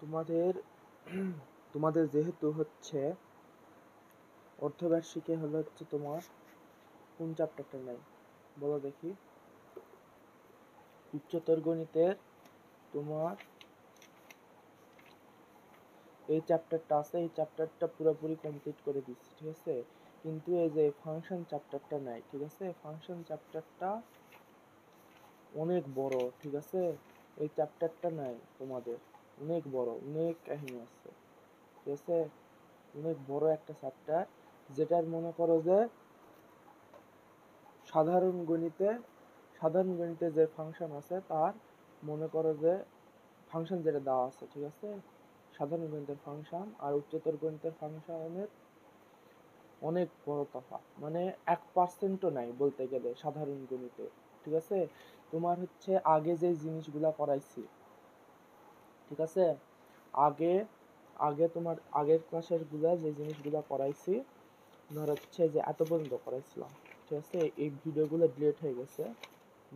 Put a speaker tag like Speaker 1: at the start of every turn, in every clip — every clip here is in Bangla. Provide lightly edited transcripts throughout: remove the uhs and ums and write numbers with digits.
Speaker 1: তোমাদের তোমাদের যেহেতু হচ্ছে অর্ধবার্ষিকে হলো হচ্ছে তোমার কোন চ্যাপ্টারটা নাই বলো দেখি। উচ্চতর গণিতের তোমার এই চ্যাপ্টারটা আছে, এই চ্যাপ্টারটা পুরোপুরি কমপ্লিট করে দিচ্ছি, ঠিক আছে। কিন্তু এই যে ফাংশন চ্যাপ্টারটা নাই, ঠিক আছে। ফাংশন চ্যাপ্টারটা অনেক বড়, ঠিক আছে। এই চ্যাপ্টারটা নাই তোমাদের, অনেক বড়, অনেক কাহিনী আছে, ঠিক আছে। অনেক বড় একটা চ্যাপ্টার, যেটার মনে করো যে সাধারণ গণিতে যে ফাংশন আছে তার মনে করো যে ফাংশন যেটা দেওয়া আছে, ঠিক আছে। সাধারণ গণিতের ফাংশন আর উচ্চতর গণিতের ফাংশনের অনেক বড় তফাৎ, মানে 1%ও নাই বলতে গেলে সাধারণ গণিতে, ঠিক আছে। তোমার হচ্ছে আগে যে জিনিসগুলা করাইছি, ঠিক আছে, আগে আগে তোমার আগের ক্লাসের গুলা যে জিনিসগুলা করাইছি, ধর হচ্ছে যে এত পর্যন্ত করাইছিলাম, ঠিক আছে। এই ভিডিওগুলো ডিলিট হয়ে গেছে,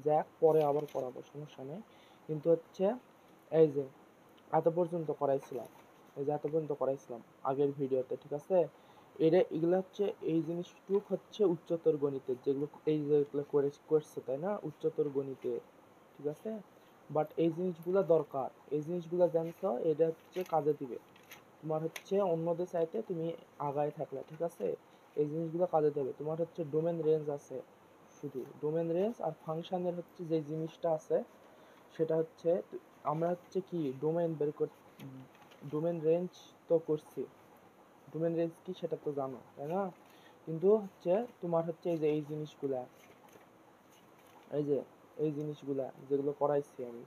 Speaker 1: যাক পরে আবার করাবো, সমস্যা নেই। কিন্তু হচ্ছে এই যে এত পর্যন্ত করাইছিলাম, এই যে এত পর্যন্ত করাইছিলাম আগের ভিডিওতে, ঠিক আছে। এগুলো হচ্ছে এই জিনিসটুক হচ্ছে উচ্চতর গণিতের, যেগুলো এই যেগুলো করছে তাই না, উচ্চতর গণিতে, ঠিক আছে। বাট এই জিনিসগুলো দরকার, এই জিনিসগুলো জানছো, এটা হচ্ছে কাজে দিবে তোমার হচ্ছে অন্যদের চাইতে তুমি আগায় থাকলে, ঠিক আছে। এই জিনিসগুলো কাজে দেবে। তোমার হচ্ছে ডোমেন রেঞ্জ আছে, শুধু ডোমেন রেঞ্জ আর ফাংশনের হচ্ছে যে জিনিসটা আছে সেটা হচ্ছে আমরা হচ্ছে কি ডোমেন রেঞ্জ তো করছি, ডোমেন রেঞ্জ কি সেটা তো জানো তাই না। কিন্তু হচ্ছে তোমার হচ্ছে এই যে এই জিনিসগুলা, এই যে এই জিনিসগুলা যেগুলো করাইছি আমি,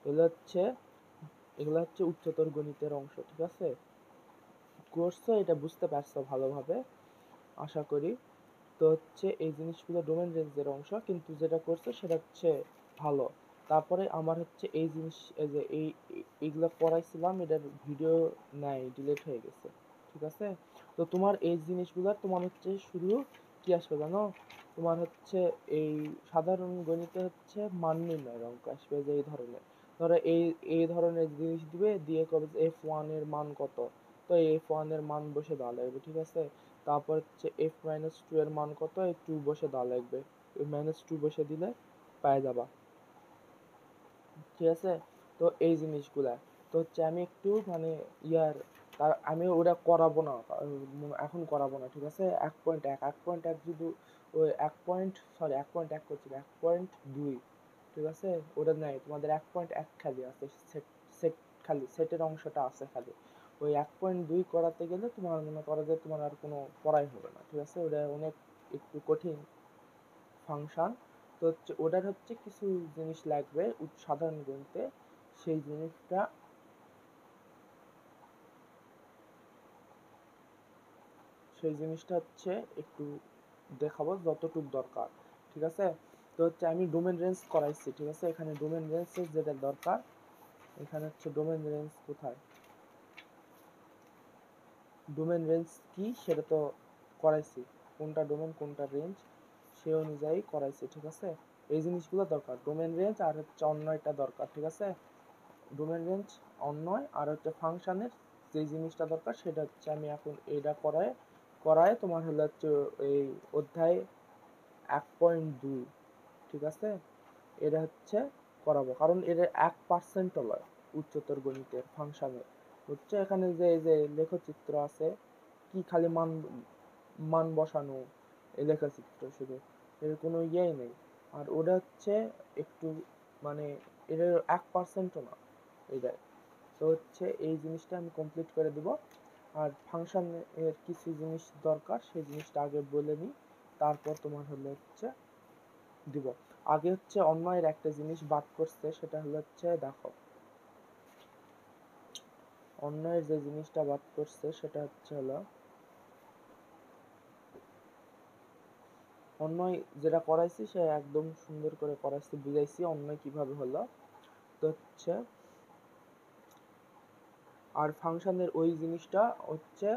Speaker 1: এগুলো হচ্ছে উচ্চতর গণিতের অংশ, ঠিক আছে। করছো, এটা বুঝতে পারছো ভালোভাবে আশা করি। তো হচ্ছে এই জিনিসগুলো ডোমেন রেঞ্জের অংশ, কিন্তু যেটা করছো সেটা হচ্ছে ভালো। তারপরে আমার হচ্ছে এই জিনিস, এই যে এইগুলো পড়াইছিলাম, এটার ভিডিও নাই, ডিলিট হয়ে গেছে, ঠিক আছে। তো তোমার এই জিনিসগুলো তোমার হচ্ছে শুধু কি আসবে জানো, তোমার হচ্ছে এই সাধারণ গণিতে হচ্ছে মান নির্ণয়ের অঙ্ক আসবে, যে এই ধরনের, ধরো এই ধরনের জিনিস দিবে, দিয়ে কবে f1 এর মান কত, তো f1 এর মান বসে দেওয়া লাগবে, ঠিক আছে। তারপর হচ্ছে f-2 এর মান কত, এই 2 বসে দেওয়া লাগবে, -2 বসে দিলে পাই যাবা, ঠিক আছে। তো এই জিনিসগুলা তো হচ্ছে আমি একটু মানে আমি ওটা করাবো না, এখন করাবো না, ঠিক আছে। 1.1 যদি ওই 1.1 করছি, 1.2, ঠিক আছে। ওটা নাই, তোমাদের 1.1 খালি আছে, সেট খালি সেটের অংশটা আছে খালি। ওই 1.2 করাতে গেলে তোমার মনে করো যে তোমার আর কোনো পড়াই হবে না, ঠিক আছে। ওটা অনেক একটু কঠিন ফাংশন। তো হচ্ছে ওটার হচ্ছে কিছু জিনিস লাগবে সাধারণ গণিতে, সেই জিনিসটা হচ্ছে একটু দেখাবো যতটুকু দরকার, ঠিক আছে। তো হচ্ছে আমি ডোমেন রেঞ্জ করাইছি, ঠিক আছে। এখানে ডোমেন রেঞ্জ যেটা দরকার, এখানে হচ্ছে ডোমেন রেঞ্জ কোথায়, ডোমেন রেঞ্জ কি সেটা তো করাইছি, কোনটা ডোমেন কোনটা রেঞ্জ সে অনুযায়ী করাইছি, ঠিক আছে। এই জিনিসগুলো দরকার, ডোমেন রেঞ্জ আর হচ্ছে অন্যটা দরকার, ঠিক আছে। ডোমেন রেঞ্জ অন্যয় আর হচ্ছে ফাংশনের যে জিনিসটা দরকার সেটা হচ্ছে আমি এখন এটা করায় তোমার হলো হচ্ছে এই অধ্যায় 1.2, ঠিক আছে। এটা হচ্ছে করাবো, কারণ এর 1%ও লয় উচ্চতর গণিতের ফাংশনের, হচ্ছে এখানে যে এই যে লেখচিত্র আছে, কি খালি মান মান বসানো, এই লেখচিত্র শুধু, এর কোনো ইয়েই নেই। আর ওটা হচ্ছে একটু মানে এর 1%ও না এটা। তো হচ্ছে এই জিনিসটা আমি কমপ্লিট করে দিব। আর ফাংশন এর কিছু জিনিস দরকার, সেই জিনিসটা আগে বলে নিই, তারপর তোমার হলো হচ্ছে দিব। আগে হচ্ছে অন্যের একটা জিনিস বাদ করছে, সেটা হলো হচ্ছে দেখো, অন্যের যে জিনিসটা বাদ করছে সেটা হচ্ছে হলো অন্যয় যেটা করাইছি সে একদম সুন্দর করে করাইছি, বুঝাইছি অন্যয় কিভাবে হলো। তো হচ্ছে আর ফাংশনের ওই জিনিসটা হচ্ছে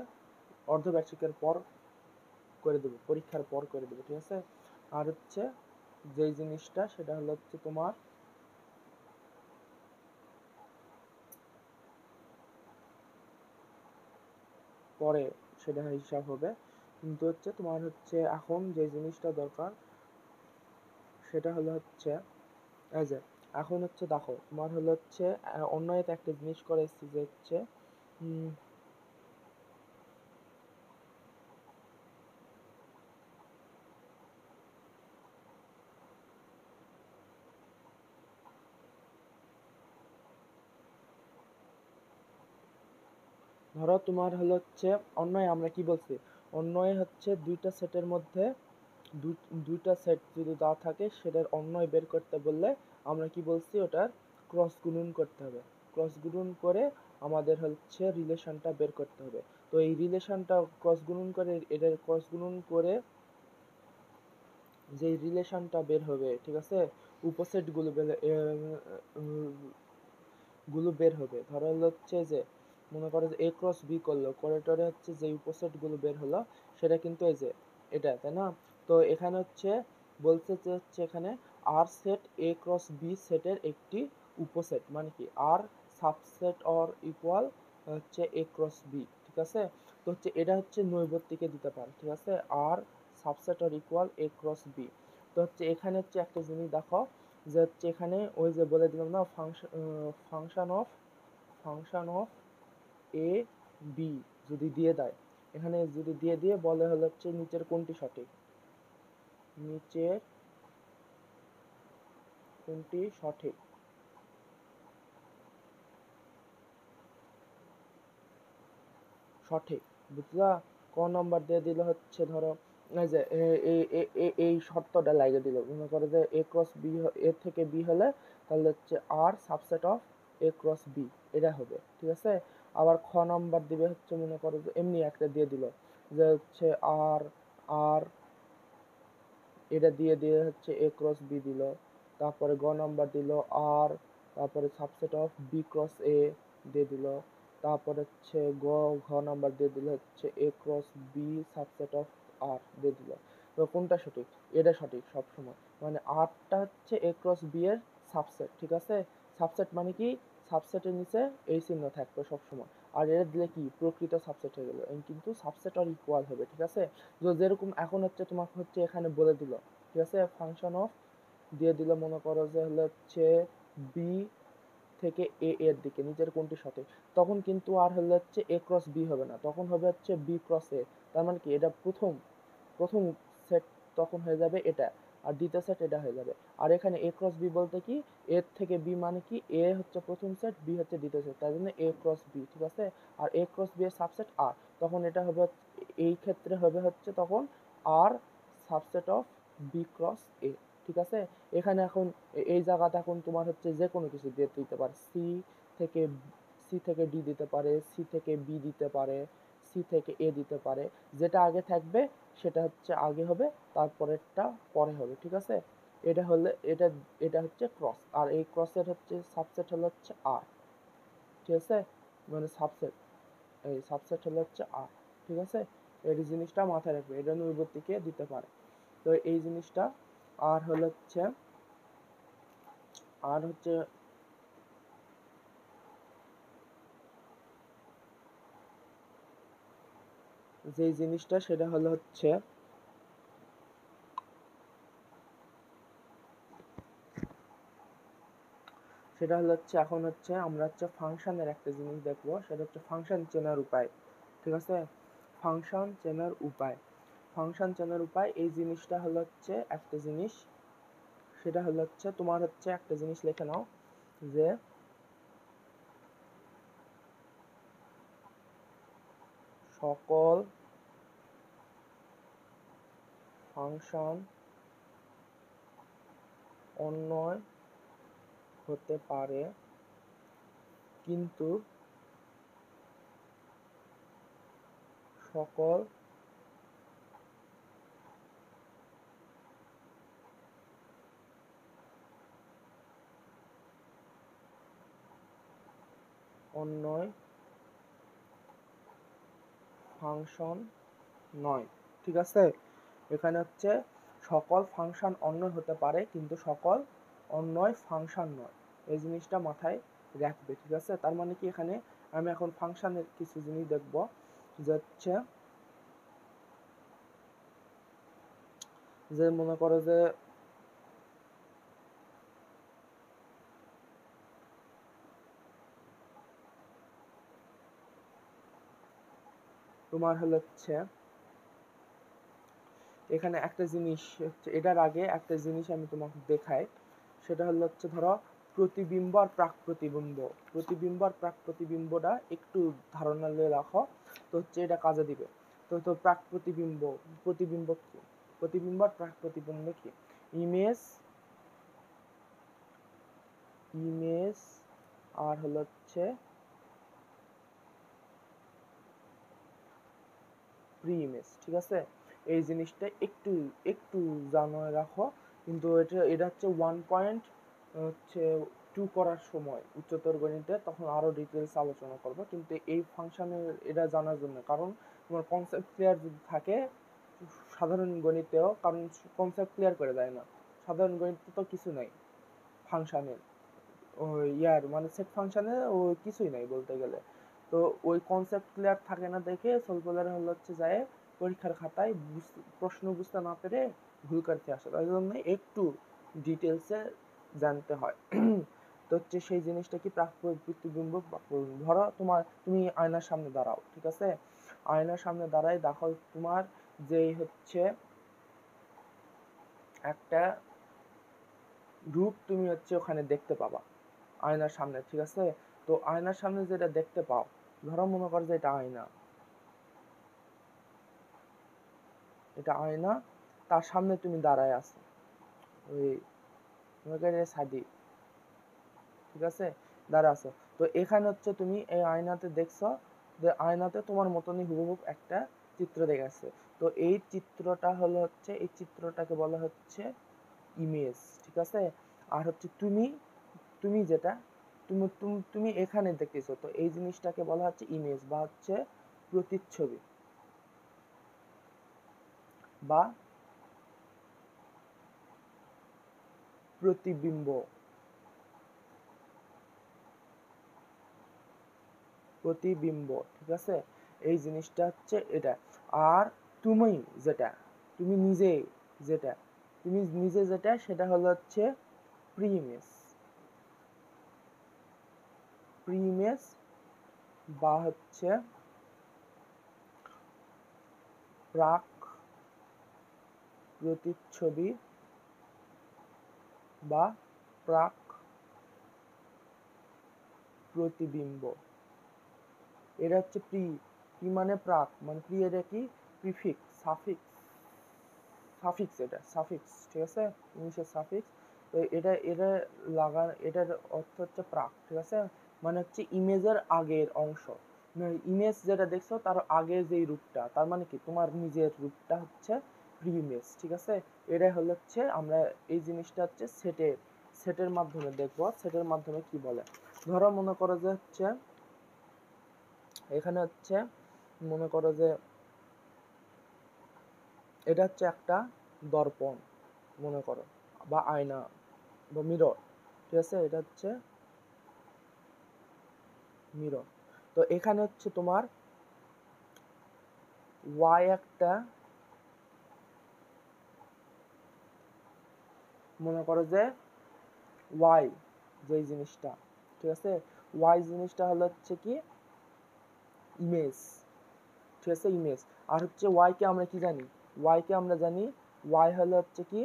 Speaker 1: অর্ধবার্ষিকের পর করে দেবো, পরীক্ষার পর করে দেবো, ঠিক আছে। আর হচ্ছে যেই জিনিসটা সেটা হলো হচ্ছে তোমার পরে সেটা হিসাব হবে। কিন্তু হচ্ছে তোমার হচ্ছে এখন যে জিনিসটা দরকার সেটা হলো হচ্ছে এই যে এখন হচ্ছে দেখো তোমার হলো হচ্ছে অন্য একটা জিনিস করে এসেছি যে হচ্ছে ধরো তোমার হলো হচ্ছে অন্যয় আমরা কি বলছি, অন্যয় হচ্ছে দুইটা সেটের মধ্যে দুইটা সেট যদি দেওয়া থাকে সেটার অন্যয় বের করতে বললে আমরা কি বলছি, ওটার ক্রস গুণন করতে হবে। ক্রস গুণন করে আমাদের হচ্ছে রিলেশনটা বের করতে হবে। তো এই রিলেশনটা ক্রস গুণন করে এটার ক্রস গুণন করে যে রিলেশনটা বের হবে, ঠিক আছে, উপসেট বের হবে। ধরো হচ্ছে যে মনে করো যে এ ক্রস বি করলো, করে হচ্ছে যে উপসেট গুলো বের হলো সেটা কিন্তু এই যে এটা, তাই না? তো এখানে হচ্ছে বলছে যে হচ্ছে এখানে আর সেট এ ক্রস বি সেটের একটি উপসেট, মানে কি আর সাবসেট অর ইকুয়াল হচ্ছে এ ক্রস বি, ঠিক আছে? তো হচ্ছে এটা হচ্ছে নৈবত্তিকে দিতে পারে, ঠিক আছে, R subset or equal A cross B. তো হচ্ছে এখানে হচ্ছে একটা জিনিস দেখো যে হচ্ছে এখানে ওই যে বলে দিলাম না ফাংশন অফ এ বি যদি দিয়ে দেয়, এখানে যদি দিয়ে বলে হলো হচ্ছে নিচের কোনটি সঠিক, নিচের কোনটি সঠিক, সঠিক, বুঝলা? ক নাম্বার দিয়ে দিল হচ্ছে ধরো এই যে এই শর্তটা লাগিয়ে দিল, মনে করো যে এ ক্রস বি, এ থেকে বি হলে তাহলে হচ্ছে R subset of A cross B, এটা হবে, ঠিক আছে? আবার খ নাম্বার দিবে হচ্ছে মনে করো যে এমনি একটা দিয়ে দিল যে হচ্ছে আর আর এটা দিয়ে হচ্ছে এ ক্রস বি দিল। তারপরে গ নাম্বার দিল আর, তারপরে সাবসেট অফ বি ক্রস এ দিয়ে দিল। তারপরে হচ্ছে ঘ নাম্বার দিয়ে দিল হচ্ছে এ ক্রস বি সাবসেট অফ আর দিয়ে দিল। তো কোনটা সঠিক? এটা সঠিক সব সময়, মানে আরটা হচ্ছে এ ক্রস বি এর সাবসেট, ঠিক আছে? সাবসেট মানে কি, সাবসেটের নিচে এই চিহ্ন থাকবে সব সময়। আর এটা দিলে কি প্রকৃত সাবসেট হয়ে গেল, কিন্তু সাবসেট আর ইকুয়াল হবে, ঠিক আছে? যেরকম এখন হচ্ছে তোমাকে হচ্ছে এখানে বলে দিল, ঠিক আছে, ফাংশন অফ দিয়ে দিল মনে করো যে হচ্ছে বি থেকে এ এর দিকে নিচের কোনটি সঠিক, তখন কিন্তু আর হচ্ছে এ ক্রস বি হবে না, তখন হবে হচ্ছে বি ক্রস এ। তার মানে কি এটা প্রথম প্রথম সেট তখন হয়ে যাবে এটা, আর দ্বিতীয় সেট এটা হয়ে যাবে। আর এখানে এ ক্রস বি বলতে কি, এর থেকে বি মানে কি এ হচ্ছে প্রথম সেট, বি হচ্ছে দ্বিতীয় সেট, তাই জন্য এ ক্রস বি, ঠিক আছে? আর এ ক্রস বি এর সাবসেট আর, তখন এটা হবে এই ক্ষেত্রে হবে হচ্ছে তখন আর সাবসেট অফ বি ক্রস এ, ঠিক আছে? এখানে এখন এই জায়গাতে এখন তোমার হচ্ছে যে কোনো কিছু দিয়ে দিতে পারে, থেকে সি থেকে ডি দিতে পারে, সি থেকে বি দিতে পারে, সি থেকে এ দিতে পারে, যেটা আগে থাকবে সেটা হচ্ছে আগে হবে, তারপরেরটা পরে হবে, ঠিক আছে? এটা হলে এটা হচ্ছে ক্রস, আর এই ক্রসের হচ্ছে সাবসেট হলো হচ্ছে আর, ঠিক আছে? মানে সাবসেট, এই সাবসেট হলো হচ্ছে আর, ঠিক আছে? এই জিনিসটা মাথায় রাখবে, এটা নৈবত্তিকে দিতে পারে। তো এই জিনিসটা আর হলো হচ্ছে আর হচ্ছে যে জিনিসটা সেটা হলো হচ্ছে এখন হচ্ছে আমরা হচ্ছে ফাংশনের একটা জিনিস দেখবো, সেটা হচ্ছে ফাংশন চেনার উপায়, ঠিক আছে? ফাংশন চেনার উপায়, ফাংশন চেনার উপায়, এই জিনিসটা হলো হচ্ছে একটা জিনিস, সেটা হলো হচ্ছে তোমার হচ্ছে একটা জিনিস লিখে নাও যে সকল ফাংশন অন্যয় হতে পারে, কিন্তু সকল অন্যয় ফাংশন নয়, ঠিক আছে? এখানে হচ্ছে সকল ফাংশন অন্যয় হতে পারে কিন্তু সকল অন্যয় ফাংশন নয়, এই জিনিসটা মাথায় রাখবে, ঠিক আছে? তার মানে কি, এখানে আমি এখন ফাংশনের কিছু জিনিস দেখব, যে হচ্ছে যে মনে করো যে তোমার হচ্ছে এখানে একটা জিনিস হচ্ছে, এটার আগে একটা জিনিস আমি তোমাকে দেখাই, সেটা হচ্ছে ধরো প্রতিবিম্ব আর প্রাক প্রতিবিম্ব। প্রতিবিম্ব আর প্রাক প্রতিবিম্বটা একটু ধারণা নিয়ে রাখো, তো হচ্ছে এটা কাজে দিবে। তো প্রাক প্রতিবিম্ব, প্রতিবিম্ব কি, প্রতিবিম্ব আর প্রাক প্রতিবিম্ব কি? ইমেজ, ইমেজ আর হচ্ছে প্রি ইমেজ, ঠিক আছে? এই জিনিসটা একটু একটু জানা রাখো, কিন্তু এটা হচ্ছে 1.2 করার সময় উচ্চতর গণিতে তখন আরো ডিটেলস আলোচনা করব, কিন্তু এই ফাংশনের এটা জানার জন্য, কারণ তোমার কনসেপ্ট ক্লিয়ার যদি থাকে সাধারণ গণিতেও, কারণ কনসেপ্ট ক্লিয়ার করে দেয় না সাধারণ গণিতে, তো কিছু নাই ফাংশনের, ওই ইয়ার মানে সেট ফাংশনে ওই কিছুই নাই বলতে গেলে। তো ওই কনসেপ্ট ক্লিয়ার থাকে না দেখে সলভলার হচ্ছে যায় পরীক্ষার খাতায় প্রশ্ন বুঝতে না পেরে ভুল করতে আসে, তাই জন্য একটু ডিটেলসে জানতে হয়। তো হচ্ছে সেই জিনিসটা কি প্রাক প্রতিবিম্ব। ধরো তুমি আয়নার সামনে দাঁড়াও, ঠিক আছে? আয়নার সামনে দাঁড়াই দেখো তোমার যেই হচ্ছে একটা রূপ তুমি হচ্ছে ওখানে দেখতে পাবা আয়নার সামনে, ঠিক আছে? তো আয়নার সামনে যেটা দেখতে পাও, ধরো মনে করো যে এটা আয়না, এটা আয়না, তার সামনে তুমি দাঁড়ায় আছো, ওই মনে করো সাদি, ঠিক আছে, দাঁড়া আছো। তো এখানে হচ্ছে তুমি এই আয়নাতে দেখছো যে আয়নাতে তোমার মতনই হুবহু একটা চিত্র দেখাচ্ছে। তো এই চিত্রটা হচ্ছে, এই চিত্রটাকে বলা হচ্ছে ইমেজ, ঠিক আছে? আর হচ্ছে তুমি তুমি যেটা তুমি তুমি তুমি এখানে দেখতেছো, তো এই জিনিসটাকে বলা হচ্ছে ইমেজ বা হচ্ছে প্রতিচ্ছবি বা প্রতিবিম্ব, প্রতিবিম্ব, ঠিক আছে? এই জিনিসটা হচ্ছে এটা। আর তুমি যেটা, তুমি নিজে যেটা, তুমি নিজে যেটা, সেটা হচ্ছে প্রি ইমেজ, প্রি ইমেজ বা হচ্ছে প্রাক প্রতিচ্ছবি বা প্রাক প্রতিবিম্ব। এটা হচ্ছে প্রি, প্রি মানে প্রাক, মানে প্রি এটা কি প্রিফিক্স, সাফিক্স, সাফিক্স, এটা সাফিক্স, ঠিক আছে? ইংলিশের সাফিক্স। তো এটা এটা এটার অর্থ হচ্ছে প্রাক, ঠিক আছে? মানে হচ্ছে ইমেজের আগের অংশ, ইমেজ যেটা দেখছো তার আগে যেই রূপটা, তার মানে কি তোমার নিজের রূপটা হচ্ছে প্রি ইমেজ, ঠিক আছে? এটা হচ্ছে আমরা এই জিনিসটা হচ্ছে সেটের মাধ্যমে দেখবো, সেটের মাধ্যমে কি বলে। ধরো মনে করো যে হচ্ছে এখানে হচ্ছে মনে করো যে এটা হচ্ছে একটা দর্পণ মনে করো, বা আয়না বা মিরর, ঠিক আছে? এটা হচ্ছে মিরর। তো এখানে হচ্ছে তোমার ওয়াই একটা, মনে করো যে ওয়াই যেই জিনিসটা, ঠিক আছে? ওয়াই জিনিসটা হচ্ছে কি ইমেজ, ঠিক আছে? ইমেজ। আর হচ্ছে ওয়াই কে আমরা কি জানি, ওয়াই কে আমরা জানি ওয়াই হচ্ছে কি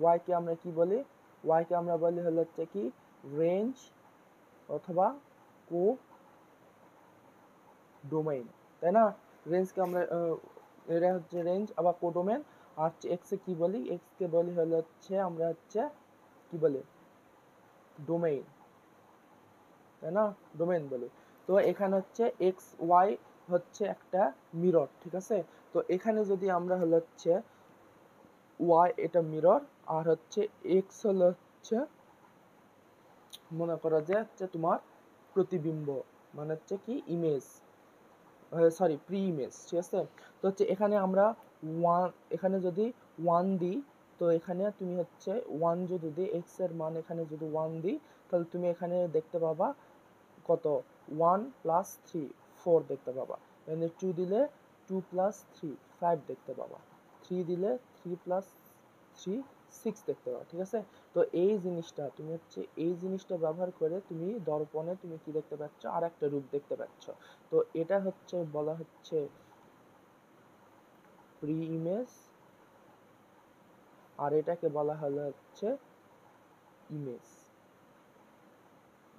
Speaker 1: ওয়াই কে আমরা কি বলি, ওয়াই কে আমরা বলি হচ্ছে কি রেঞ্জ অথবা কো ডোমেইন, তাই না? রেঞ্জকে আমরা এটা হচ্ছে রেঞ্জ আবার কোডোমেন। আর হচ্ছে এক্স এ কি বলি, এক্স কে বলি হচ্ছে আমরা হচ্ছে কি বলি ডোমেইন, তাই না? ডোমেইন বলি। তো এখানে হচ্ছে এক্স ওয়াই হচ্ছে একটা মিরর, ঠিক আছে? তো এখানে যদি আমরা হচ্ছে ওয়াই এটা মিরর, আর হচ্ছে এক্স হচ্ছে মনে করো যে হচ্ছে তোমার প্রতিবিম্ব, মানে হচ্ছে কি ইমেজ, সরি প্রি ইমেজ, ঠিক আছে? তো হচ্ছে এখানে আমরা ওয়ান, এখানে যদি ওয়ান দিই, তো এখানে তুমি হচ্ছে ওয়ান যদি দিই, এক্স এর মান এখানে যদি ওয়ান দিই, তাহলে তুমি এখানে দেখতে পাবা কত, 1 + 3 4 দেখতে পাবা, এখানে 2 দিলে 2 প্লাস 3 5 দেখতে পাবা, 3 দিলে 3 প্লাস 3 6 দেখতে পাবা। ঠিক আছে, তো এই জিনিসটা তুমি হচ্ছে এই জিনিসটা ব্যবহার করে তুমি দর্পণে তুমি কি দেখতে পাচ্ছ, আর একটা রূপ দেখতে পাচ্ছ। তো এটা হচ্ছে বলা হচ্ছে প্রি ইমেজ, আর এটাকে বলা হলো হচ্ছে ইমেজ।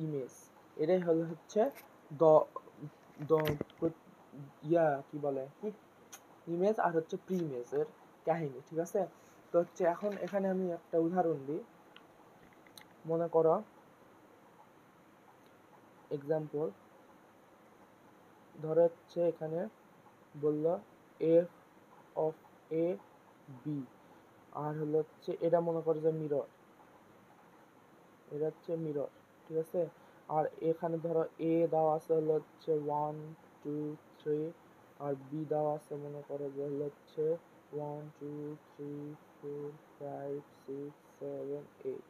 Speaker 1: ইমেজ এটাই হলো হচ্ছে দ দ কি বলে কি ইমেজ আর হচ্ছে প্রি ইমেজ এর কাহিনী। ঠিক আছে, তো হচ্ছে এখন এখানে আমি একটা উদাহরণ দিই। মনে করো এক্সাম্পল, ধরো হচ্ছে এখানে বললো এফ অফ এ বি, আর হলো হচ্ছে এটা মনে করো যে মিরর, এটা হচ্ছে মিরর। ঠিক আছে, আর এখানে ধরো এ দেওয়া আছে হলো হচ্ছে 1 2 3, আর বি দেওয়া আছে মনে করো যে হলো হচ্ছে 1 2 3 4 5 6 7 8।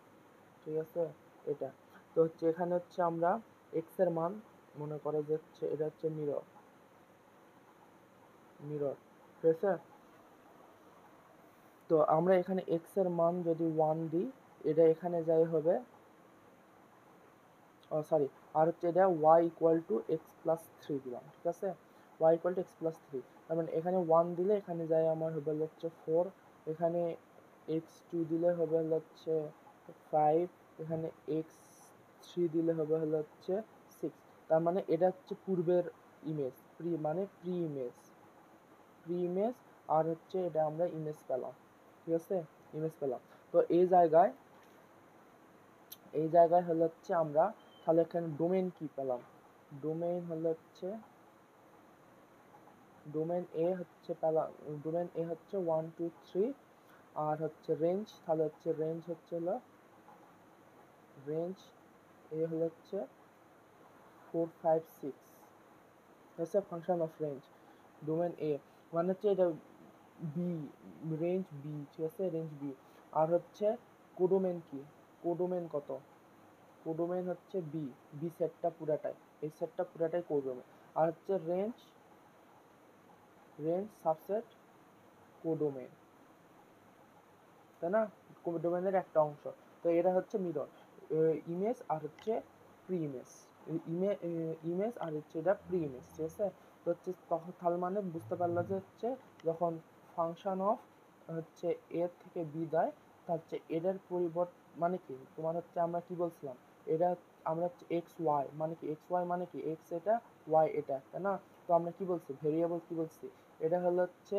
Speaker 1: ঠিক আছে, এটা তো হচ্ছে এখানে হচ্ছে আমরা এক্স এর মান মনে করো যে হচ্ছে এটা হচ্ছে মিরর, মিরর। ঠিক আছে, তো আমরা এখানে এক্স এর মান যদি 1 দিই, এটা এখানে যাই হবে সরি, আর হচ্ছে এটা y equal to x plus 3 দিলাম। ঠিক আছে, y equal to x plus 3, তার মানে এখানে 1 দিলে এখানে যায় আমার হবে হচ্ছে 4, এখানে x2 দিলে হবে হচ্ছে 5, এখানে x3 দিলে হবে হচ্ছে 6। তার মানে এটা হচ্ছে পূর্বের ইমেজ, মানে প্রি ইমেজ, প্রি ইমেজ, আর হচ্ছে এটা আমরা ইমেজ পেলাম। ঠিক আছে, ইমেজ পেলাম। তো এই জায়গায় হলো হচ্ছে আমরা তাহলে এখানে ডোমেইন কি পেলাম, ডোমেইন হলো হচ্ছে ডোমেইন এ হচ্ছে পেলাম, ডোমেইন এ হচ্ছে 1 2 3, আর হচ্ছে রেঞ্জ, তাহলে হচ্ছে রেঞ্জ হচ্ছে হলো রেঞ্জ এ হলো হচ্ছে 4 5 6, হচ্ছে ফাংশন অফ রেঞ্জ ডোমেইন এ, মানে হচ্ছে এটা বি, রেঞ্জ বি। ঠিক আছে, রেঞ্জ বি। আর হচ্ছে কোডোমেইন কি, কোডোমেইন কত, কোডোমেইন হচ্ছে বি, বি সেটটা পুরাটাই, এই সেটটা পুরাটাই কোডোমেইন। আর হচ্ছে রেঞ্জ, রেঞ্জ সাবসেট কোডোমেইন, তাই না, কোডোমেইনের একটা অংশ। তো এটা হচ্ছে মিরর ইমেজ, আর হচ্ছে প্রি ইমেজ, ইমেজ আর হচ্ছে এটা প্রি ইমেজ। ঠিক আছে, তো হচ্ছে তখন তার মানে বুঝতে পারলো যে হচ্ছে যখন ফাংশন অফ হচ্ছে এ থেকে বি দেয়, তা হচ্ছে এটার পরিবর্তন মানে কি, তোমার হচ্ছে আমরা কি বলছিলাম, এটা আমরা হচ্ছে এক্স ওয়াই মানে কি, এক্স ওয়াই মানে কি এক্স এটা ওয়াই এটা, তাই না। তো আমরা কি বলছি, ভেরিয়েবল কি বলছি, এটা হলো হচ্ছে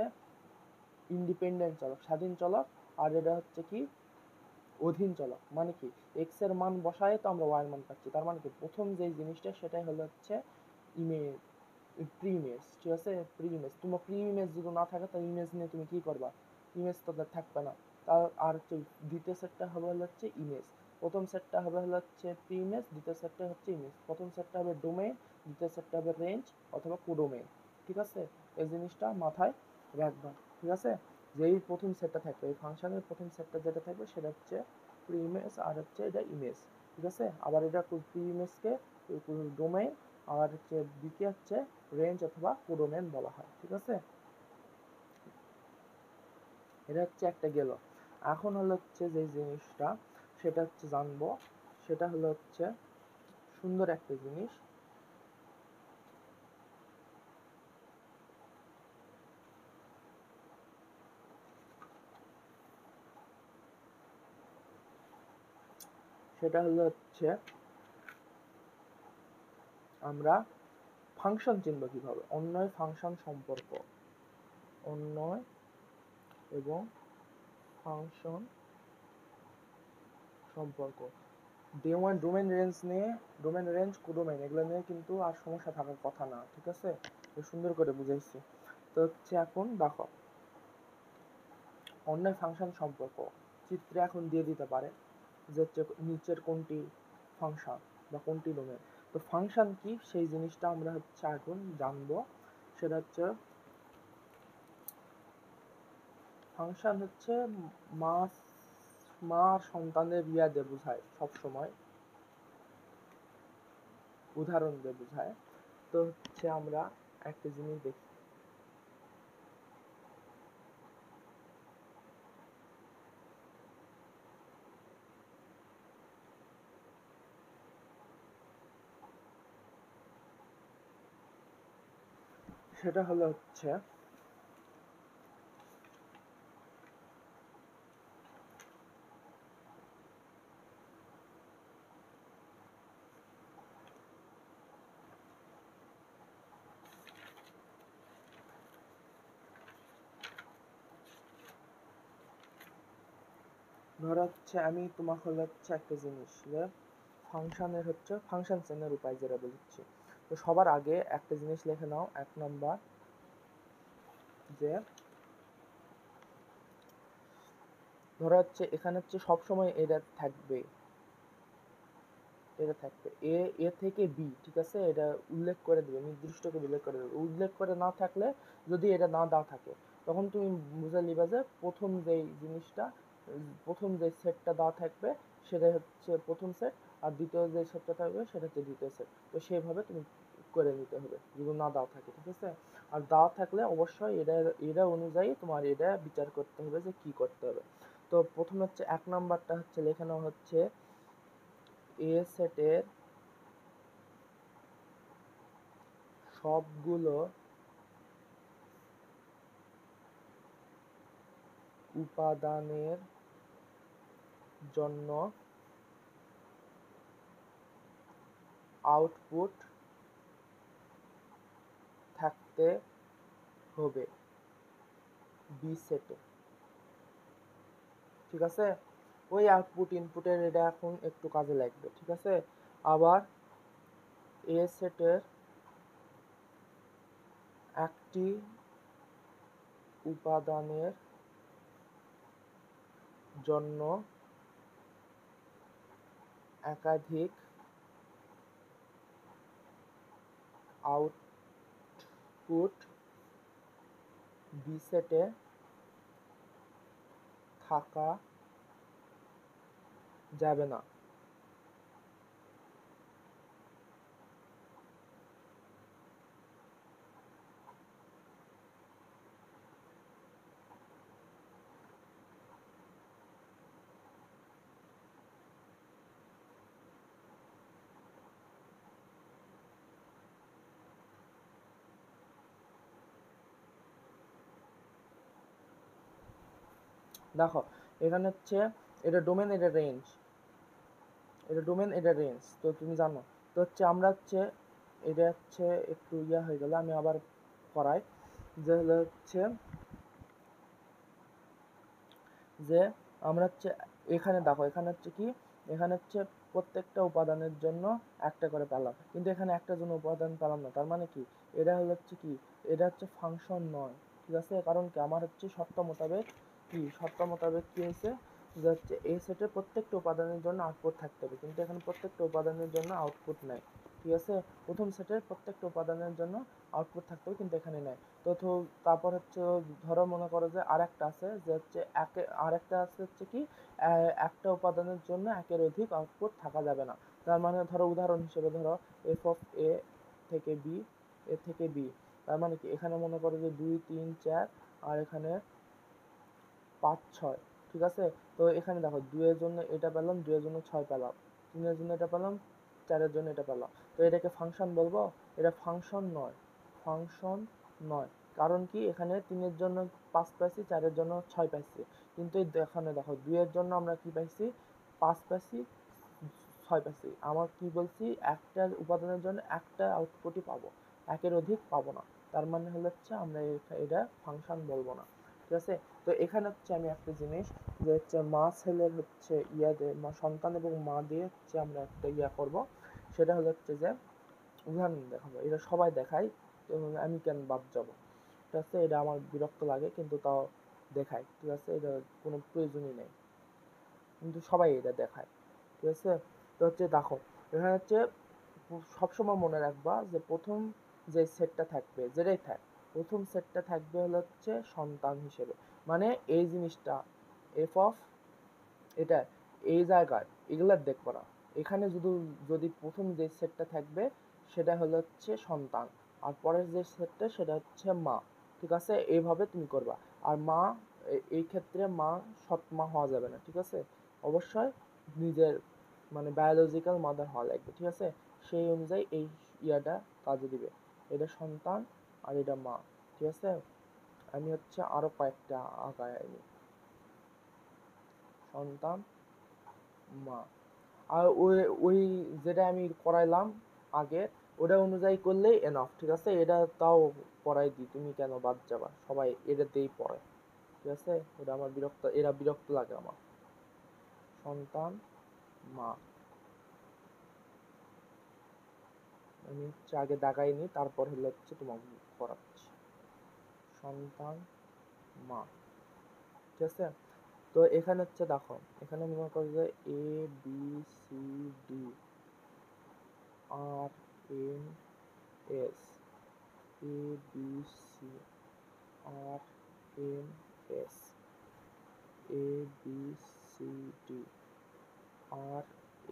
Speaker 1: ইন্ডিপেন্ডেন্ট চলক, স্বাধীন চলক, আর এটা হচ্ছে কি অধীন চলক। মানে কি এক্স এর মান বসায় তো আমরা ওয়াই এর মান পাচ্ছি, তার মানে কি প্রথম যে জিনিসটা সেটাই হলো হচ্ছে ইমেজ, প্রি ইমেজ। ঠিক আছে, প্রি ইমেজ, তোমার প্রি ইমেজ যদি না থাকে তাহলে ইমেজ নিয়ে তুমি কি করবা, ইমেজ তো থাকবে না। তার আর হচ্ছে দ্বিতীয় সেটটা হবে হচ্ছে ইমেজ, প্রথম সেটটা হবে হচ্ছে প্রি ইমেজ, দ্বিতীয় সেটটা হচ্ছে ইমেজ, প্রথম সেটটা হবে ডোমেইন, দ্বিতীয় সেটটা হবে রেঞ্জ অথবা কোডোমেইন। ঠিক আছে, এই জিনিসটা মাথায় রাখবা। ঠিক আছে, যেই প্রথম সেটটা থাকবে, এই ফাংশনের প্রথম সেটটা যেটা থাকবে সেটা হচ্ছে প্রি ইমেজ, আর হচ্ছে এটা ইমেজ। ঠিক আছে, আবার এটা প্রি ইমেজকে ডোমেইন, আর হচ্ছে বিকে হচ্ছে রেঞ্জ অথবা কোডোমেইন বলা হয়। ঠিক আছে, এটা হচ্ছে একটা গেল। এখন হলো হচ্ছে যে জিনিসটা সেটা হচ্ছে জানবো, সেটা হলো হচ্ছে সুন্দর একটা জিনিস, সেটা হলো হচ্ছে আমরা ফাংশন চিনব কিভাবে, অন্যয় ফাংশন সম্পর্ক, অন্যয় এবং ফাংশন সম্পর্ক, ডোমেইন রেঞ্জ নিয়ে, ডোমেইন রেঞ্জ কোডোমেইন এগুলো নিয়ে কিন্তু আর সমস্যা থাকার কথা না। ঠিক আছে, সুন্দর করে বুঝাইছি। তো হচ্ছে এখন দেখো অন্যয় ফাংশন সম্পর্ক চিত্রে এখন দিয়ে দিতে পারে যে হচ্ছে নিচের কোনটি ফাংশন বা কোনটি ডোমেইন। তো ফাংশন কি সেই জিনিসটা আমরা হচ্ছে এখন জানবো, সেটা হচ্ছে ফাংশন হচ্ছে মা মা সন্তানের দিয়ে বোঝায়, সব সময় উদাহরণ দিয়ে বোঝায়। তো হচ্ছে আমরা একটা জিনিস দেখি, সেটা হলো হচ্ছে ধরো হচ্ছে আমি তোমাকে হলো হচ্ছে একটা জিনিস যে ফাংশনের হচ্ছে ফাংশন চেনের উপায় যেটা বলছি। তো সবার আগে একটা জিনিস লিখে নাও, 1 নম্বর, যে ধরো হচ্ছে এখানে হচ্ছে সবসময় এটা থাকবে, এটা থাকবে এ থেকে বি, ঠিক আছে, এটা উল্লেখ করে দেবে, নির্দিষ্ট করে উল্লেখ করে দেবে। উল্লেখ করে না থাকলে, যদি এটা না দেওয়া থাকে, তখন তুমি বুঝে নিবা যে প্রথম যেই জিনিসটা, প্রথম যে সেটটা দেওয়া থাকবে সেটা হচ্ছে প্রথম সেট, আর দ্বিতীয় যে সেটটা থাকবে সেটা হচ্ছে দ্বিতীয় সেট। তো সেইভাবে তুমি করে নিতে হবে যদি না দেওয়া থাকে, ঠিক আছে। আর দেওয়া থাকলে অবশ্যই এটা অনুযায়ী তোমার এটা বিচার করতে হবে যে কি করতে হবে। তো প্রথমে হচ্ছে 1 নম্বরটা হচ্ছে লেখা নেওয়া হচ্ছে এ সেটের সবগুলো উপাদানের জন্য আউটপুট থাকতে হবে বি সেটে, ঠিক আছে। ওই আউটপুট ইনপুটের এটা এখন একটু কাজে লাগবে, ঠিক আছে। আবার এ সেটের একটি উপাদানের জন্য একাধিক আউটপুট বি সেটে থাকা যাবে না। দেখো এখানে হচ্ছে এটা ডোমেন, এটা রেঞ্জ, এটা ডোমেন, এটা রেঞ্জ, তো তুমি জানো। তো হচ্ছে আমরা হচ্ছে এটা হচ্ছে একটু ইয়া হয়ে গেল, আমি আবার করাই, যে হলো হচ্ছে যে আমরা হচ্ছে এখানে দেখো, এখানে হচ্ছে কি, এখানে হচ্ছে প্রত্যেকটা উপাদানের জন্য একটা করে পেলাম, কিন্তু এখানে একটা জন্য উপাদান পেলাম না। তার মানে কি, এটা হলো হচ্ছে কি, এটা হচ্ছে ফাংশন নয়, ঠিক আছে। কারণ কি, আমার হচ্ছে শর্ত মোতাবেক কি, শর্ত মোতাবেক কি হয়েছে, যে হচ্ছে এই সেটের প্রত্যেকটা উপাদানের জন্য আউটপুট থাকতে হবে, কিন্তু এখানে প্রত্যেকটা উপাদানের জন্য আউটপুট নাই, ঠিক আছে। প্রথম সেটের প্রত্যেকটা উপাদানের জন্য আউটপুট থাকতে হবে, কিন্তু এখানে নাই। তো তারপর হচ্ছে ধরো মনে করো যে আরেকটা আছে, যে হচ্ছে আরেকটা আছে হচ্ছে কি, একটা উপাদানের জন্য একের অধিক আউটপুট থাকা যাবে না। তার মানে ধরো উদাহরণ হিসেবে ধরো এফ অফ এ থেকে বি, এ থেকে বি, তার মানে কি এখানে মনে করো যে 2 3 4, আর এখানে 5 6, ঠিক আছে। তো এখানে দেখো 2 এর জন্য এটা পেলাম, 2 এর জন্য 6 পেলাম, 3 এর জন্য এটা পেলাম, 4 এর জন্য এটা পেলাম। তো এটাকে ফাংশন বলবো? এটা ফাংশন নয়, ফাংশন নয়। কারণ কি, এখানে 3 এর জন্য 5 পাইছি, 4 এর জন্য 6 পাইছি, কিন্তু এখানে দেখো 2 এর জন্য আমরা কি পাইছি, 5 পাইছি, 6 পাইছি। আমার কি বলছি, একটা উপাদানের জন্য একটা আউটপুটই পাবো, একের অধিক পাবো না। তার মানে হলো হচ্ছে আমরা এটা ফাংশন বলবো না, ঠিক আছে। তো এখানে হচ্ছে আমি একটা জিনিস, যে হচ্ছে মা ছেলের হচ্ছে ইয়া দিয়ে, মা সন্তান এবং মা দিয়ে হচ্ছে আমরা একটা ইয়া করব, সেটা হলো হচ্ছে যে উদাহরণ দেখাবো। এটা সবাই দেখায়, তো আমি কেন বাদ যাব, ঠিক আছে। এটা আমার বিরক্ত লাগে, কিন্তু তাও দেখায়, ঠিক আছে। এটা কোনো প্রয়োজনই নেই, কিন্তু সবাই এটা দেখায়, ঠিক আছে। তো হচ্ছে দেখো, এখানে হচ্ছে সবসময় মনে রাখবা যে প্রথম যে সেটটা থাকবে, যেটাই থাক, প্রথম সেটটা থাকবে হলো হচ্ছে সন্তান হিসেবে। মানে এই জিনিসটা এফ অফ এটা এই জায়গায় এগুলা দেখবো না। এখানে যদি প্রথম যে সেটটা থাকবে সেটা হলো হচ্ছে সন্তান, আর পরের যে সেটটা সেটা হচ্ছে মা। ঠিক আছে, এইভাবে তুমি করবা। আর মা, এই ক্ষেত্রে মা সৎ মা হওয়া যাবে না, ঠিক আছে, অবশ্যই নিজের মানে বায়োলজিক্যাল মাদার হওয়া লাগবে, ঠিক আছে। সেই অনুযায়ী এই ইয়াটা কাজে দিবে। এটা সন্তান আর এটা মা, ঠিক আছে। আমি হচ্ছে আরো কয়েকটা আগায় আনি। সন্তান, মা, আর ওই ওই যেটা আমি করাইলাম আগে, ওটা অনুযায়ী করলেই এনাফ, ঠিক আছে। এটা তাও পড়াই দিই, তুমি কেন বাদ যাবা, সবাই এটাতেই পড়ে, ঠিক আছে। ওটা আমার এরা বিরক্ত লাগে আমার। সন্তান, মা, আমি হচ্ছে আগে দাগাইনি, তারপর হলো হচ্ছে তোমাকে পড়াচ্ছি। সন্তান, মা, ঠিক আছে। তো এখানে হচ্ছে দেখো, এখানে মনে করো যে এ বি সি ডি আর এন এস, এ বি সি আর এন এস, এ বি সি ডি আর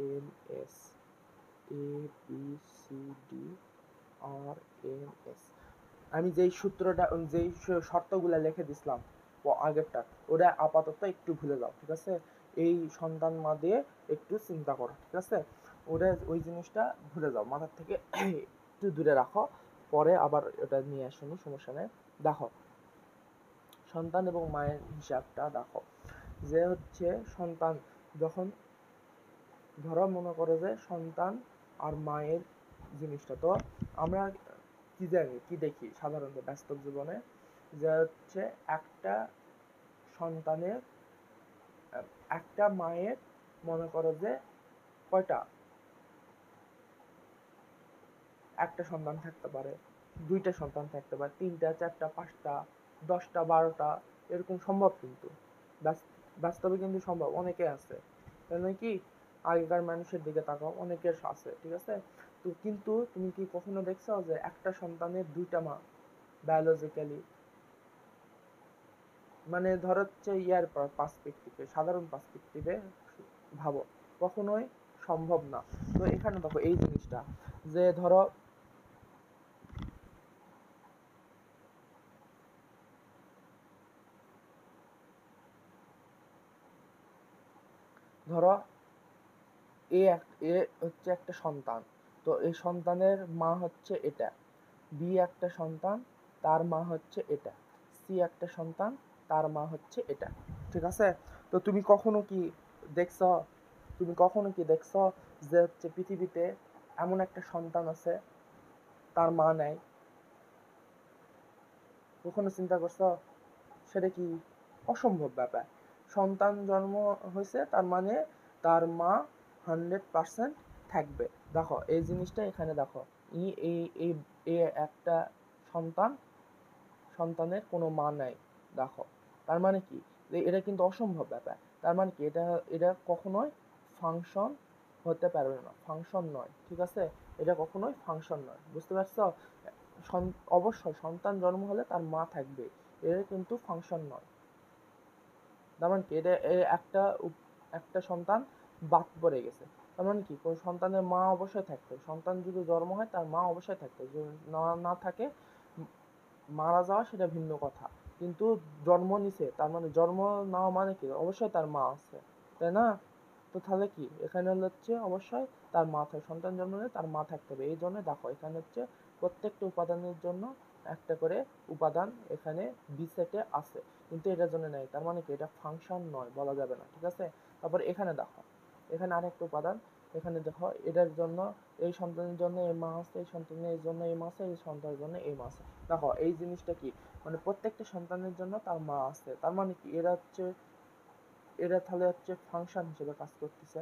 Speaker 1: এন এস, এ বি সি ডি আর এন এস। আমি যেই সূত্রটা, যেই শর্তগুলো লিখে দিছিলাম আগেরটা, ওটা আপাতত একটু ভুলে যাও, ঠিক আছে। এই সন্তান মা দিয়ে একটু চিন্তা করো, ঠিক আছে। ওটা ওই জিনিসটা ভুলে যাও, মাথার থেকে একটু দূরে রাখো, পরে আবার ওটা নিয়ে আসুন, সমস্যা নেই। দেখো সন্তান এবং মায়ের হিসাবটা দেখো, যে হচ্ছে সন্তান যখন, ধরো মনে করো যে সন্তান আর মায়ের জিনিসটা, তো আমরা কি জানি, কি দেখি সাধারণত বাস্তব জীবনে, যে হচ্ছে একটা সন্তানের, একটা মায়ের মনে করো যে কয়টা, একটা সন্তান থাকতে পারে, দুইটা সন্তান থাকতে পারে, তিনটা, চারটা, পাঁচটা, 10টা, 12টা, এরকম সম্ভব। কিন্তু বাস্তবে কিন্তু সম্ভব, অনেকে আছে, তাই নয় কি? আগেকার মানুষের দিকে তাকাও, অনেকের আছে, ঠিক আছে। তো কিন্তু তুমি কি কখনো দেখছো যে একটা সন্তানের দুইটা মা বায়োলজিক্যালি, মানে ধরো হচ্ছে ইয়ার পার্সপেক্টিভে, সাধারণ পার্সপেক্টিভে ভাবো, কখনোই সম্ভব না। তো এখানে দেখো এই জিনিসটা, যে ধরো ধরো এ এ হচ্ছে একটা সন্তান, তো এই সন্তানের মা হচ্ছে এটা, বি একটা সন্তান, তার মা হচ্ছে এটা, সি একটা সন্তান, তার মা হচ্ছে এটা, ঠিক আছে। তো তুমি কখনো কি দেখছো, তুমি কখনো কি দেখছো যে হচ্ছে পৃথিবীতে এমন একটা সন্তান আছে তার মা নাই? কখনো চিন্তা করছো? সেটা কি অসম্ভব ব্যাপার। সন্তান জন্ম হয়েছে তার মানে তার মা 100% থাকবে। দেখো এই জিনিসটা এখানে দেখো, ই এই এই এ একটা সন্তান, সন্তানের কোনো মা নাই, দেখো তার মানে কি, যে এটা কিন্তু অসম্ভব ব্যাপার। তার মানে কি, এটা এটা কখনোই ফাংশন হতে পারবে না, ফাংশন নয়, ঠিক আছে। এটা কখনোই ফাংশন নয়, বুঝতে পারছো? অবশ্যই সন্তান জন্ম হলে তার মা থাকবে, এটা কিন্তু ফাংশন নয়। তার মানে কি, এটা একটা একটা সন্তান বাদ পড়ে গেছে, তার মানে কি, কোন সন্তানের মা অবশ্যই থাকতে, সন্তান যদি জন্ম হয় তার মা অবশ্যই থাকতে, যদি না না থাকে, মারা যাওয়া সেটা ভিন্ন কথা, কিন্তু জন্ম নিছে তার মানে, জন্ম নেওয়া মানে কি, অবশ্যই তার মা আছে, তাই না? তো তাহলে কি, এখানে হচ্ছে অবশ্যই তার মা থাকে, সন্তান জন্ম নিলে তার মা থাকতে হবে। এই জন্য দেখো এখানে হচ্ছে প্রত্যেকটা উপাদানের জন্য একটা করে উপাদান এখানে বি সেটে আছে, কিন্তু এটার জন্য নেই, তার মানে কি এটা ফাংশন নয়, বলা যাবে না, ঠিক আছে। তারপর এখানে দেখো, এখানে আরেকটা উপাদান, এখানে দেখো এটার জন্য, এই সন্তানের জন্য এই মা আছে, এই সন্তানের জন্য এই মা আছে, এই সন্তানের জন্য এই মা আছে। দেখো এই জিনিসটা কি, মানে প্রত্যেকটা সন্তানের জন্য তার মা আছে, তার মানে কি এরা হচ্ছে, এরা তাহলে হচ্ছে ফাংশন হিসেবে কাজ করতেছে,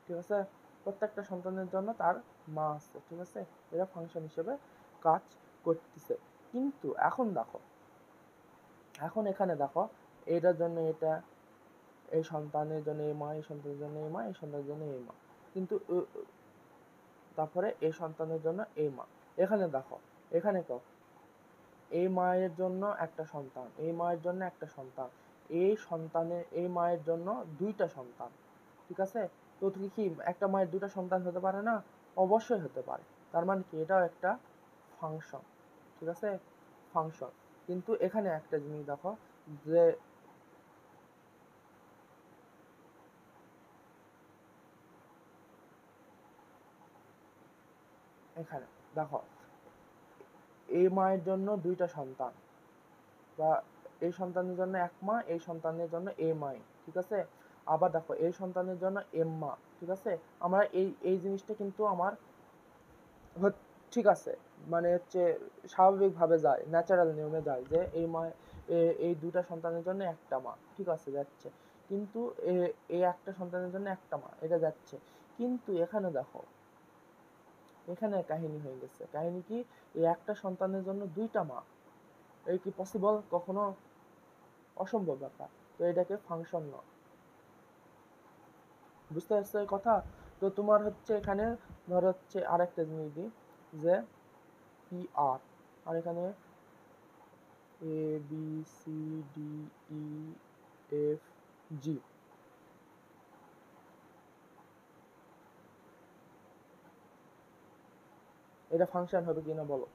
Speaker 1: ঠিক আছে। প্রত্যেকটা সন্তানের জন্য তার মা আছে, ঠিক আছে, এরা ফাংশন হিসেবে কাজ করতেছে। কিন্তু এখন দেখো, এখন এখানে দেখো, এটার জন্য এটা, এই সন্তানের জন্য এই মা, এই সন্তানের জন্য এই মা, এই সন্তানের জন্য এই মা, কিন্তু তারপরে এই সন্তানের জন্য এই মা। এখানে দেখো, এখানে কো, এই মায়ের জন্য একটা সন্তান, এই মায়ের জন্য একটা সন্তান, এই সন্তানের, এই মায়ের জন্য দুইটা সন্তান, ঠিক আছে। তো তুমি কি, একটা মায়ের দুইটা সন্তান হতে পারে না? অবশ্যই হতে পারে। তার মানে কি এটাও একটা ফাংশন, ঠিক আছে, ফাংশন। কিন্তু এখানে একটা জিনিস দেখো যে এখানে দেখো এই মায়ের জন্য দুইটা সন্তান, বা এই সন্তানের জন্য এক মা, এই সন্তানের জন্য এ মাই, ঠিক আছে। আবার দেখো এই সন্তানের জন্য এম মা, ঠিক আছে। আমরা এই জিনিসটা কিন্তু আমার ঠিক আছে, মানে হচ্ছে স্বাভাবিকভাবে যায়, ন্যাচারাল নিয়মে যায় যে এই মা এই দুটা সন্তানের জন্য একটা মা, ঠিক আছে, যাচ্ছে। কিন্তু এই একটা সন্তানের জন্য একটা মা, এটা যাচ্ছে। কিন্তু এখানে দেখো এখানে কাহিনী হয়ে গেছে, কাহিনী কি এই একটা সন্তানের জন্য দুইটা মা, এই কি পসিবল? কখনো অসম্ভব ব্যাপার। তো এটাকে ফাংশন নয়, বুঝতে পারছো এই কথা? তো তোমার হচ্ছে এখানে ধর হচ্ছে আরেকটা জিনিস দিই যে পি আর, আর এখানে A B C D E F G, এটা ফাংশন হবে কিনা বলো?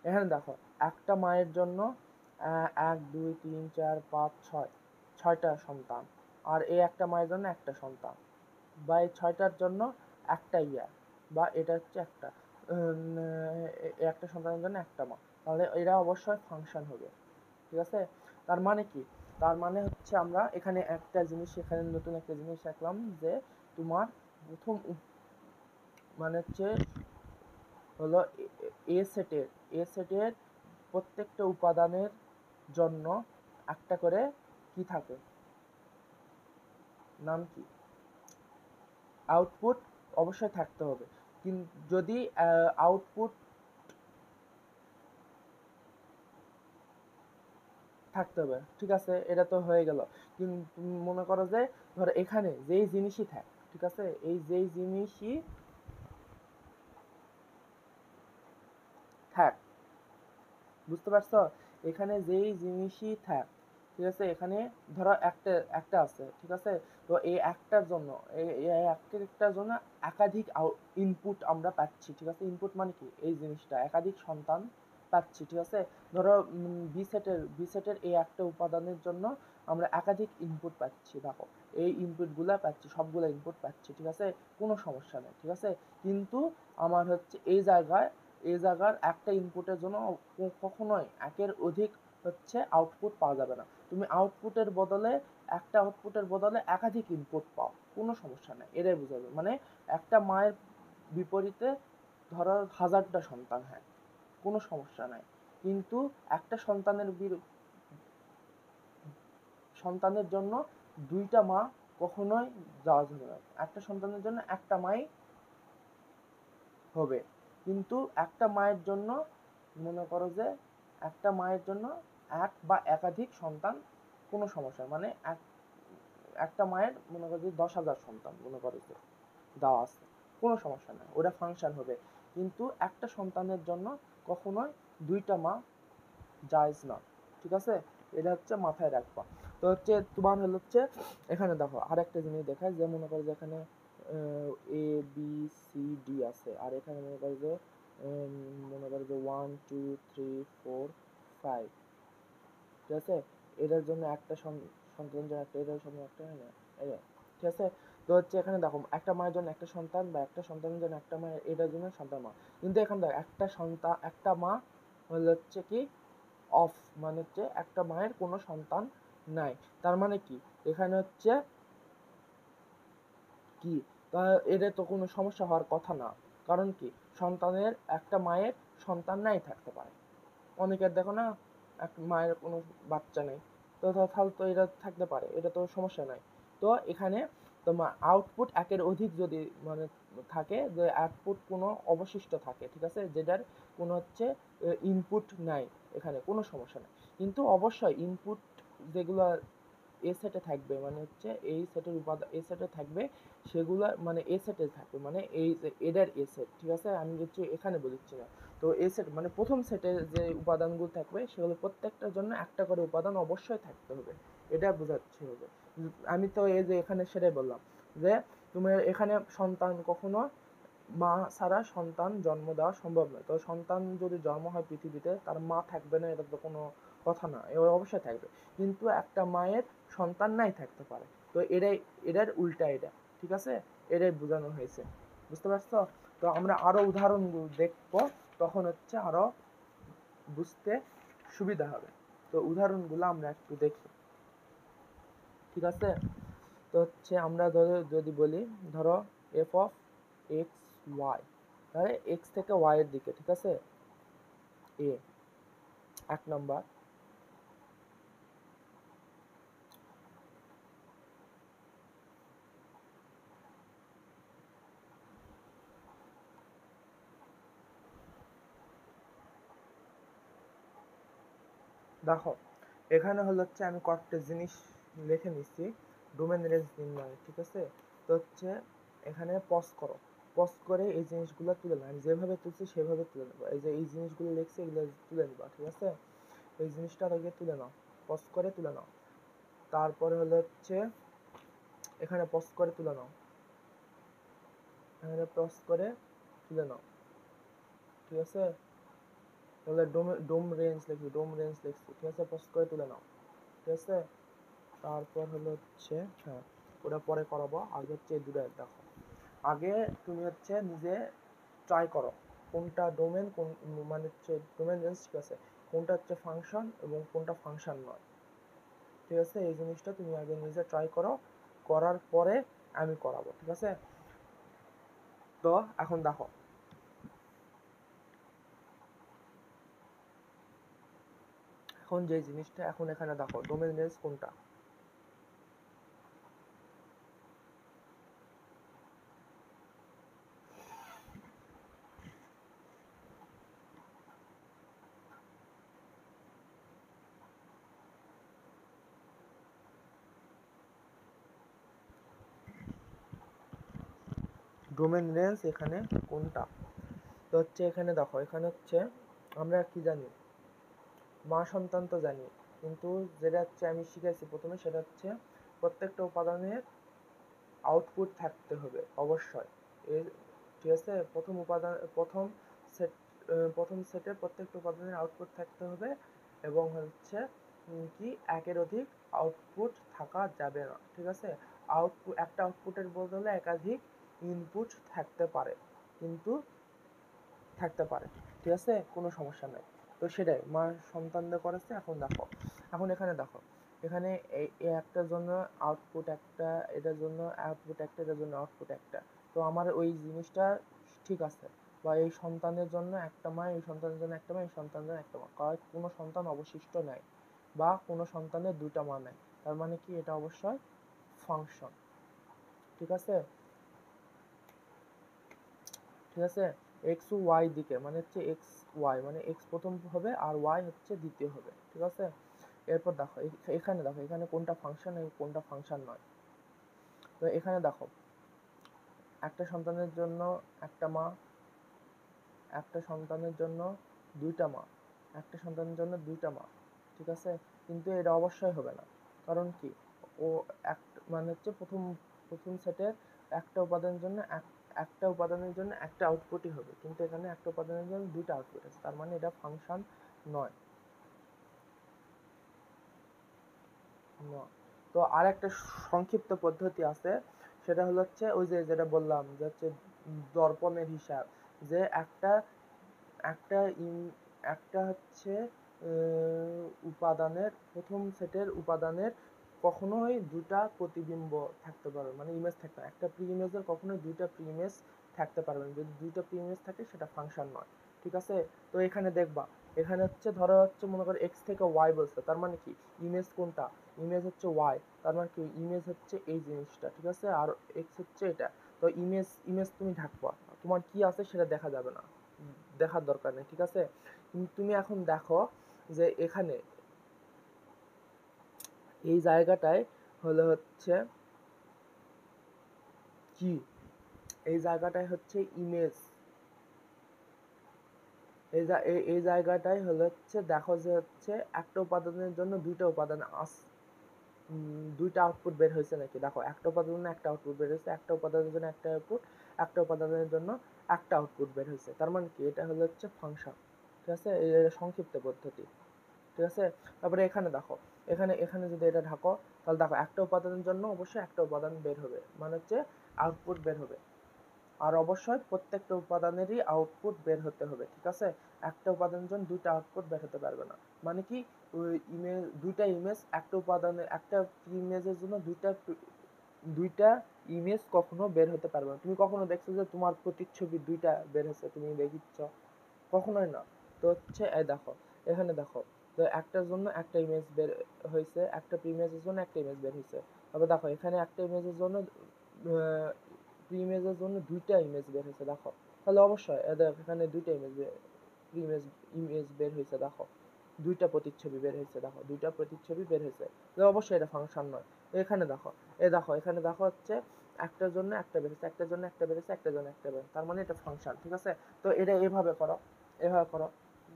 Speaker 1: এখানে দেখো একটা মায়ের জন্য 1 2 3 4 5 6 ছয়টা সন্তান, আর এই একটা মায়ের জন্য একটা সন্তান, বা এই ছয়টার জন্য একটা ইয়ার, বা এটা হচ্ছে একটা একটা সন্তানের জন্য একটা মা, তাহলে এরা অবশ্যই ফাংশন হবে, ঠিক আছে। তার মানে কি? তার মানে হচ্ছে আমরা এখানে একটা জিনিস, এখানে নতুন একটা জিনিস শিখলাম যে তোমার প্রথম মানে হচ্ছে হলো এ সেটের প্রত্যেকটা উপাদানের জন্য একটা করে কি থাকে, নাম কি, আউটপুট অবশ্যই থাকতে হবে। কিন্তু যদি আউটপুট থাকতে হবে, ঠিক আছে, এটা তো হয়ে গেল। কিন্তু মনে করো যে ধরো এখানে যেই জিনিসই থাক, ঠিক আছে, এই যেই জিনিসই থাক, বুঝতে পারছো, এখানে যেই জিনিসই থাক, ঠিক আছে, এখানে ধরো একটা একটা আছে, ঠিক আছে। তো এই একটার জন্য একটার জন্য একাধিক ইনপুট আমরা পাচ্ছি, ঠিক আছে। ইনপুট মানে কি, এই জিনিসটা একাধিক সন্তান পাচ্ছি, ঠিক আছে। ধরো বি সেটের এই একটা উপাদানের জন্য আমরা একাধিক ইনপুট পাচ্ছি, দেখো এই ইনপুট গুলা পাচ্ছি, সবগুলা ইনপুট পাচ্ছি, ঠিক আছে, কোনো সমস্যা নেই, ঠিক আছে। কিন্তু আমার হচ্ছে এই জায়গার একটা ইনপুটের জন্য কখনোই একের অধিক হচ্ছে আউটপুট পাওয়া যাবে না। তুমি আউটপুটের বদলে একাধিক ইনপুট পাও, কোনো সমস্যা নেই, এটাই বোঝাবে। মানে একটা মায়ের বিপরীতে ধরো হাজারটা সন্তান, হ্যাঁ, কোনো সমস্যা নাই। কিন্তু একটা সন্তানের জন্য দুইটা মা কখনোই যাওয়া যাবে না, একটা সন্তানের জন্য একটা মাই হবে। কিন্তু একটা মায়ের জন্য মনে করো যে একটা মায়ের জন্য এক বা একাধিক সন্তান, কোনো সমস্যা, মানে একটা মায়ের মনে করো যে 10,000 সন্তান মনে করো যে দেওয়া আছে, কোনো সমস্যা নাই, ওটা ফাংশন হবে। কিন্তু একটা সন্তানের জন্য কখনোই দুইটা মা জায়েজ না, ঠিক আছে, এটা হচ্ছে মাথায় রাখবা। তো হচ্ছে তোমার হচ্ছে এখানে দেখো আরেকটা জিনিস দেখায় যে মনে করো যে এখানে এ বি সি ডি আছে, আর এখানে মনে করো যে 1 2 3 4 5, ঠিক আছে। এটার জন্য একটা সন্তানের জন্য একটা, এটার জন্য একটা, ঠিক আছে। তো হচ্ছে এখানে দেখো একটা মায়ের জন্য একটা সন্তান, বা একটা সন্তানের জন্য একটা মায়ের, এটার জন্য সন্তান মা। কিন্তু এখানে দেখো একটা মা হচ্ছে কি অফ, মানে হচ্ছে একটা মায়ের কোনো সন্তান নাই। তার মানে কি এখানে হচ্ছে কি, তা এদের তো কোনো সমস্যা হওয়ার কথা না। কারণ কি একটা মায়ের সন্তান নাই থাকতে পারে, অনেকের দেখো না এক মায়ের কোনো বাচ্চা নেই, তো তাহলে তো এটা থাকতে পারে, এটা তো সমস্যা নাই। তো এখানে তোমার আউটপুট একের অধিক যদি মানে থাকে, যে আউটপুট কোনো অবশিষ্ট থাকে, ঠিক আছে, যেটার কোনো হচ্ছে ইনপুট নাই, এখানে কোনো সমস্যা নাই। কিন্তু অবশ্যই ইনপুট যেগুলো এ সেটে থাকবে, মানে হচ্ছে এই সেটের উপাদান এ সেটে থাকবে, সেগুলো মানে এ সেটে থাকবে, মানে এই এটার এ সেট, ঠিক আছে, আমি হচ্ছে এখানে বলছি না। তো এ সেট মানে প্রথম সেটে যে উপাদানগুলো থাকবে সেগুলো প্রত্যেকটার জন্য একটা করে উপাদান অবশ্যই থাকতে হবে, এটা বোঝাচ্ছে হবে। আমি তো এই যে এখানে সেটাই বললাম। যে তুমি এখানে সন্তান কখনো মা ছাড়া সন্তান জন্ম দেওয়া সম্ভব নয়। তো সন্তান যদি জন্ম হয় পৃথিবীতে, তার মা থাকবে না এটা তো কোনো কথা না, এ অবশ্যই থাকবে। কিন্তু একটা মায়ের সন্তান নাই থাকতে পারে। তো এটার উল্টা এটা, ঠিক আছে? এটাই বোঝানো হয়েছে, বুঝতে পারছো? তো আমরা আরো উদাহরণগুলো দেখবো, তখন হচ্ছে আরো বুঝতে সুবিধা হবে। তো উদাহরণগুলো আমরা একটু দেখি, ঠিক আছে? তো হচ্ছে আমরা যদি বলি, ধরো এফ অফ এক্স ওয়াই, তাহলে এক্স থেকে ওয়াই এর দিকে, ঠিক আছে? এ এক নাম্বার। দেখো এখানে হলো হচ্ছে আমি কয়েকটা জিনিস লিখে নিচ্ছি, ডোমেন রেঞ্জ নির্ণয়, ঠিক আছে? তো হচ্ছে এখানে পজ করো, পজ করে এই জিনিসগুলো তুলে নাও, আমি যেভাবে তুলছি সেভাবে তুলে নেবো। এই যে এই জিনিসগুলো লিখছি এগুলো তুলে নিবা, ঠিক আছে? এই জিনিসটা আগে তুলে নাও, পজ করে তুলে নাও। তারপরে হলো হচ্ছে এখানে পজ করে তুলে নাও, এখানে পজ করে তুলে নাও, ঠিক আছে? তাহলে ডোম রেঞ্জ লিখি, ডোম রেঞ্জ লিখছি, ঠিক আছে? পজ করে তুলে নাও, ঠিক আছে? তারপর হলো হচ্ছে, হ্যাঁ ওটা পরে করাবো, আগে হচ্ছে এই দুটো দেখো। আগে তুমি হচ্ছে নিজে ট্রাই করো কোনটা ডোমেন, কোন মানে হচ্ছে ডোমেন রেঞ্জ, ঠিক আছে? কোনটা হচ্ছে ফাংশন এবং কোনটা ফাংশন নয়, ঠিক আছে? এই জিনিসটা তুমি আগে নিজে ট্রাই করো, করার পরে আমি করাবো, ঠিক আছে? তো এখন দেখো, এখন যে জিনিসটা, এখন এখানে দেখো ডোমেন রেঞ্জ কোনটা। ডোমেন রেঞ্জ এখানে কোনটা? তো হচ্ছে এখানে দেখো, এখানে হচ্ছে আমরা কি জানি, মা সন্তান তো জানি, কিন্তু যেটা হচ্ছে আমি শিখাইছি প্রথমে, সেটা হচ্ছে প্রত্যেকটা উপাদানের আউটপুট থাকতে হবে অবশ্যই। এর, ঠিক আছে? সেট প্রথম সেটের প্রত্যেকটা উপাদানের আউটপুট থাকতে হবে, এবং হচ্ছে কি একের অধিক আউটপুট থাকা যাবে না, ঠিক আছে? আউটপুট, একটা আউটপুটের বদলে একাধিক ইনপুট থাকতে পারে, কিন্তু থাকতে পারে, ঠিক আছে? কোনো সমস্যা নাই। তো সেটাই মা সন্তানদের করেছে। এখন দেখো, এখন এখানে দেখো, এখানে এই একটার জন্য আউটপুট একটা, এটার জন্য আউটপুট একটা, এটার জন্য আউটপুট একটা। তো আমার ওই জিনিসটা ঠিক আছে, বা এই সন্তানের জন্য একটা মা, এই সন্তানের জন্য একটা মা, এই সন্তানের জন্য একটা মা, কারণ কোনো সন্তান অবশিষ্ট নাই, বা কোনো সন্তানের দুইটা মা নাই, তার মানে কি এটা অবশ্যই ফাংশন, ঠিক আছে? ঠিক আছে? এক্স ও ওয়াই দিকে মানে হচ্ছে এক্স ওয়াই, মানে এক্স প্রথম হবে আর ওয়াই হচ্ছে দ্বিতীয় হবে, ঠিক আছে? এরপর দেখো এখানে দেখো, এখানে কোনটা ফাংশন এবং কোনটা ফাংশন নয়। তো এখানে দেখো, একটা সন্তানের জন্য একটা মা, একটা সন্তানের জন্য দুইটা মা, একটা সন্তানের জন্য দুইটা মা, ঠিক আছে? কিন্তু এটা অবশ্যই হবে না, কারণ কি, ও এক মানে হচ্ছে প্রথম প্রথম সেটের একটা উপাদানের জন্য একটা উপাদানের জন্য একটা আউটপুটই হবে, কিন্তু এখানে একটা উপাদানের জন্য দুইটা আউটপুট আছে, তার মানে এটা ফাংশন নয়। তো আর একটা সংক্ষিপ্ত পদ্ধতি আছে, সেটা হলো হচ্ছে ওই যে যেটা বললাম যে হচ্ছে দর্পণের হিসাব, যে একটা একটা একটা হচ্ছে উপাদানের, প্রথম সেটের উপাদানের কখনোই দুটা প্রতিবিম্ব থাকতে পারবে, মানে ইমেজ থাকতে, একটা প্রি ইমেজের কখনোই দুইটা প্রি ইমেজ থাকতে পারবে না, যদি দুইটা প্রি ইমেজ থাকে সেটা ফাংশন নয়, ঠিক আছে? তো এখানে দেখবা, এখানে হচ্ছে ধরো হচ্ছে মনে করো এক্স থেকে ওয়াই বলছে, তার মানে কি ইমেজ কোনটা, ইমেজ হচ্ছে ওয়াই, তার মানে কি ইমেজ হচ্ছে এই জিনিসটা, ঠিক আছে? আর এক্স হচ্ছে এটা। তো ইমেজ ইমেজ তুমি ঢাকবা, তোমার কি আছে সেটা দেখা যাবে না, দেখার দরকার নেই, ঠিক আছে? কিন্তু তুমি এখন দেখো যে এখানে এই জায়গাটায় হলো হচ্ছে কি, এই জায়গাটায় হচ্ছে ইমেজ, এই জায়গাটায় হলো হচ্ছে দেখো যে হচ্ছে একটা উপাদানের জন্য দুইটা উপাদান আছে, দুইটা আউটপুট বের হয়েছে নাকি। দেখো একটা উপাদানের জন্য একটা আউটপুট বের হয়েছে, একটা উপাদানের জন্য একটা আউটপুট, একটা উপাদানের জন্য একটা আউটপুট বের হয়েছে। তার মানে কি, এটা হলো হচ্ছে ফাংশন। ঠিক আছে, এই সংক্ষিপ্ত পদ্ধতি। ঠিক আছে, তারপরে এখানে দেখো, এখানে এখানে যদি এটা ঢাকো, তাহলে দেখো একটা উপাদানের জন্য অবশ্যই একটা উপাদান বের হবে, মানে হচ্ছে আউটপুট বের হবে। আর অবশ্যই প্রত্যেকটা উপাদানেরই আউটপুট বের হতে হবে। ঠিক আছে, একটা উপাদানের জন্য দুইটা আউটপুট বের হতে পারবে না। মানে কি, ইমেজ, দুইটা ইমেজ একটা উপাদানের, একটা ইমেজের জন্য দুইটা ইমেজ কখনো বের হতে পারবে না। তুমি কখনো দেখছো যে তোমার প্রতিচ্ছবি দুইটা বের হচ্ছে, তুমি দেখিচ্ছ? কখনোই না। তো হচ্ছে এই দেখো, এখানে দেখো, তো একটার জন্য একটা ইমেজ বের হয়েছে, একটা ইমেজের জন্য একটা ইমেজ বের হয়েছে। তবে দেখো এখানে একটা ইমেজের জন্য ইমেজের জন্য দুইটা ইমেজ বের হয়েছে। দেখো তাহলে অবশ্যই এখানে দুইটা ইমেজ ইমেজ বের হয়েছে। দেখো দুইটা প্রতিচ্ছবি বের হয়েছে, দেখো দুইটা প্রতিচ্ছবি বের হয়েছে, অবশ্যই এটা ফাংশন নয়। এখানে দেখো, দেখো এখানে দেখো হচ্ছে একটার জন্য একটা বের হয়েছে, একটার জন্য একটা বের হয়েছে, একটার জন্য একটা বের, তার মানে এটা ফাংশন। ঠিক আছে, তো এটা এভাবে করো, এভাবে করো।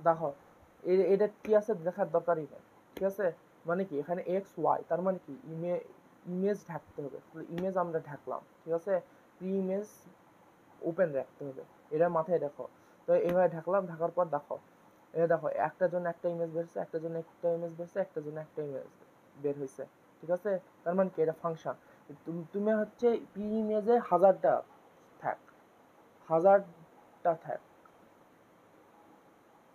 Speaker 1: দেখো এটা কি আছে দেখার দরকারই নেই। ঠিক আছে, মানে কি এখানে এক্স ওয়াই, তার মানে কি ইমেজ ঢাকতে হবে, ইমেজ আমরা ঢাকলাম। ঠিক আছে, প্রি ইমেজ ওপেন রাখতে হবে, এটা মাথায় রাখো। তো এইভাবে ঢাকলাম, ঢাকার পর দেখো, দেখো একটার জন্য একটা ইমেজ বের হয়েছে, একটার জন্য একটা ইমেজ বের হয়েছে, একটার জন্য একটা ইমেজ বের হয়েছে। ঠিক আছে, তার মানে কি এটা ফাংশন। তুমি হচ্ছে প্রি ইমেজে হাজারটা থাক, হাজারটা থাক,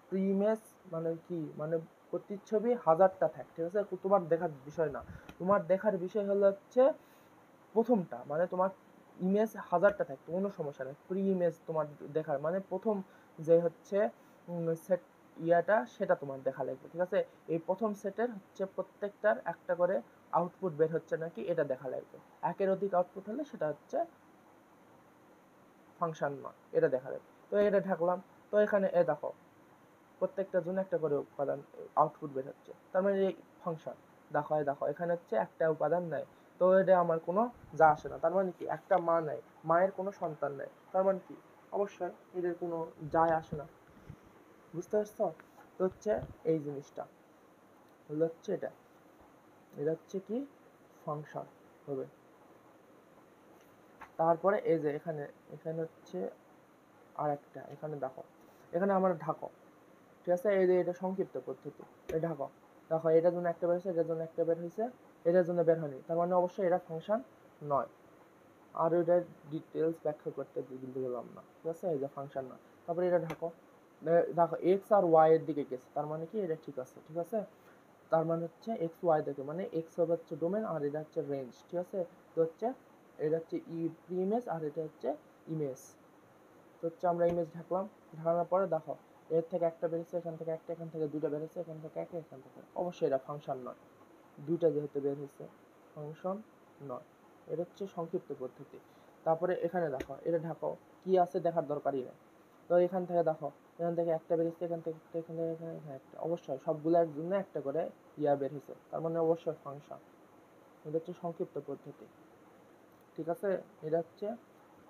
Speaker 1: প্রি ইমেজ মানে কি, মানে প্রতিচ্ছবি হাজারটা থাক। ঠিক আছে, তোমার দেখার বিষয় না, তোমার দেখার বিষয় হলো হচ্ছে প্রথমটা, মানে তোমার ইমেজ হাজারটা থাকে কোনো সমস্যা নেই, প্রি ইমেজ তোমার দেখার মানে প্রথম যে হচ্ছে সেট ইয়াটা, সেটা তোমার দেখা লাগবে। ঠিক আছে, এই প্রথম সেটের হচ্ছে প্রত্যেকটার একটা করে আউটপুট বের হচ্ছে নাকি এটা দেখা লাগবে। একের অধিক আউটপুট হলে সেটা হচ্ছে ফাংশন নয়, এটা দেখা লাগবে। তো এটা ঢাকলাম, তো এখানে দেখো প্রত্যেকটার জন্য একটা করে উপাদান আউটপুট বের হচ্ছে, তার মানে এই ফাংশন। দেখো দেখো এখানে হচ্ছে একটা উপাদান নেয়, তো এটা আমার কোনো যা আসে না। তার মানে কি একটা মা নেয়, মায়ের কোনো সন্তান নেয়, তার মানে কি অবশ্যই এদের কোনো যায় আসে না। বুঝতে পারছো? তো হচ্ছে এই জিনিসটা হলো হচ্ছে এটা, এটা হচ্ছে কি ফাংশন হবে। তারপরে এই যে এখানে, এখানে হচ্ছে আর একটা, এখানে দেখো, এখানে আমার ঢাকো। ঠিক আছে, এই যে এটা সংক্ষিপ্ত পদ্ধতি, এই ঢাকো। দেখো এটার জন্য একটা বের হয়েছে, এটার জন্য একটা বের হয়েছে, এটার জন্য বের হয়নি, তার মানে অবশ্যই এটা ফাংশন নয়। আর এটার ডিটেলস ব্যাখ্যা করতে গেলাম না। ঠিক আছে, এই যে ফাংশন না। তারপরে এটা ঢাকো, দেখো এক্স আর ওয়াই এর দিকে গেছে, তার মানে কি এটা ঠিক আছে। ঠিক আছে, তার মানে হচ্ছে এক্স ওয়াই দেখে, মানে এক্স হবে হচ্ছে ডোমেন আর এটা হচ্ছে রেঞ্জ। ঠিক আছে, তো হচ্ছে এটা হচ্ছে প্রি ইমেজ আর এটা হচ্ছে ইমেজ। তো হচ্ছে আমরা ইমেজ ঢাকলাম, ঢাকানোর পরে দেখো এর থেকে একটা বেরিয়েছে, এখান থেকে একটা, এখান থেকে দুটো বেরিয়েছে, এখান থেকে একটা, এখান থেকে, অবশ্যই এটা ফাংশন নয়। দুইটা যেহেতু বের হয়েছে, ফাংশন নয়। এটা হচ্ছে সংক্ষিপ্ত পদ্ধতি। তারপরে এখানে দেখো, এটা ঢাকো, কি আছে দেখার দরকারই নেই। তো এখান থেকে দেখো, এখান থেকে একটা বেরিয়েছে, এখান থেকে একটা, এখান থেকে এখানে একটা, অবশ্যই সবগুলোর জন্য একটা করে ইয়া বের হয়েছে, তার মানে অবশ্যই ফাংশন। এটা হচ্ছে সংক্ষিপ্ত পদ্ধতি। ঠিক আছে, এটা হচ্ছে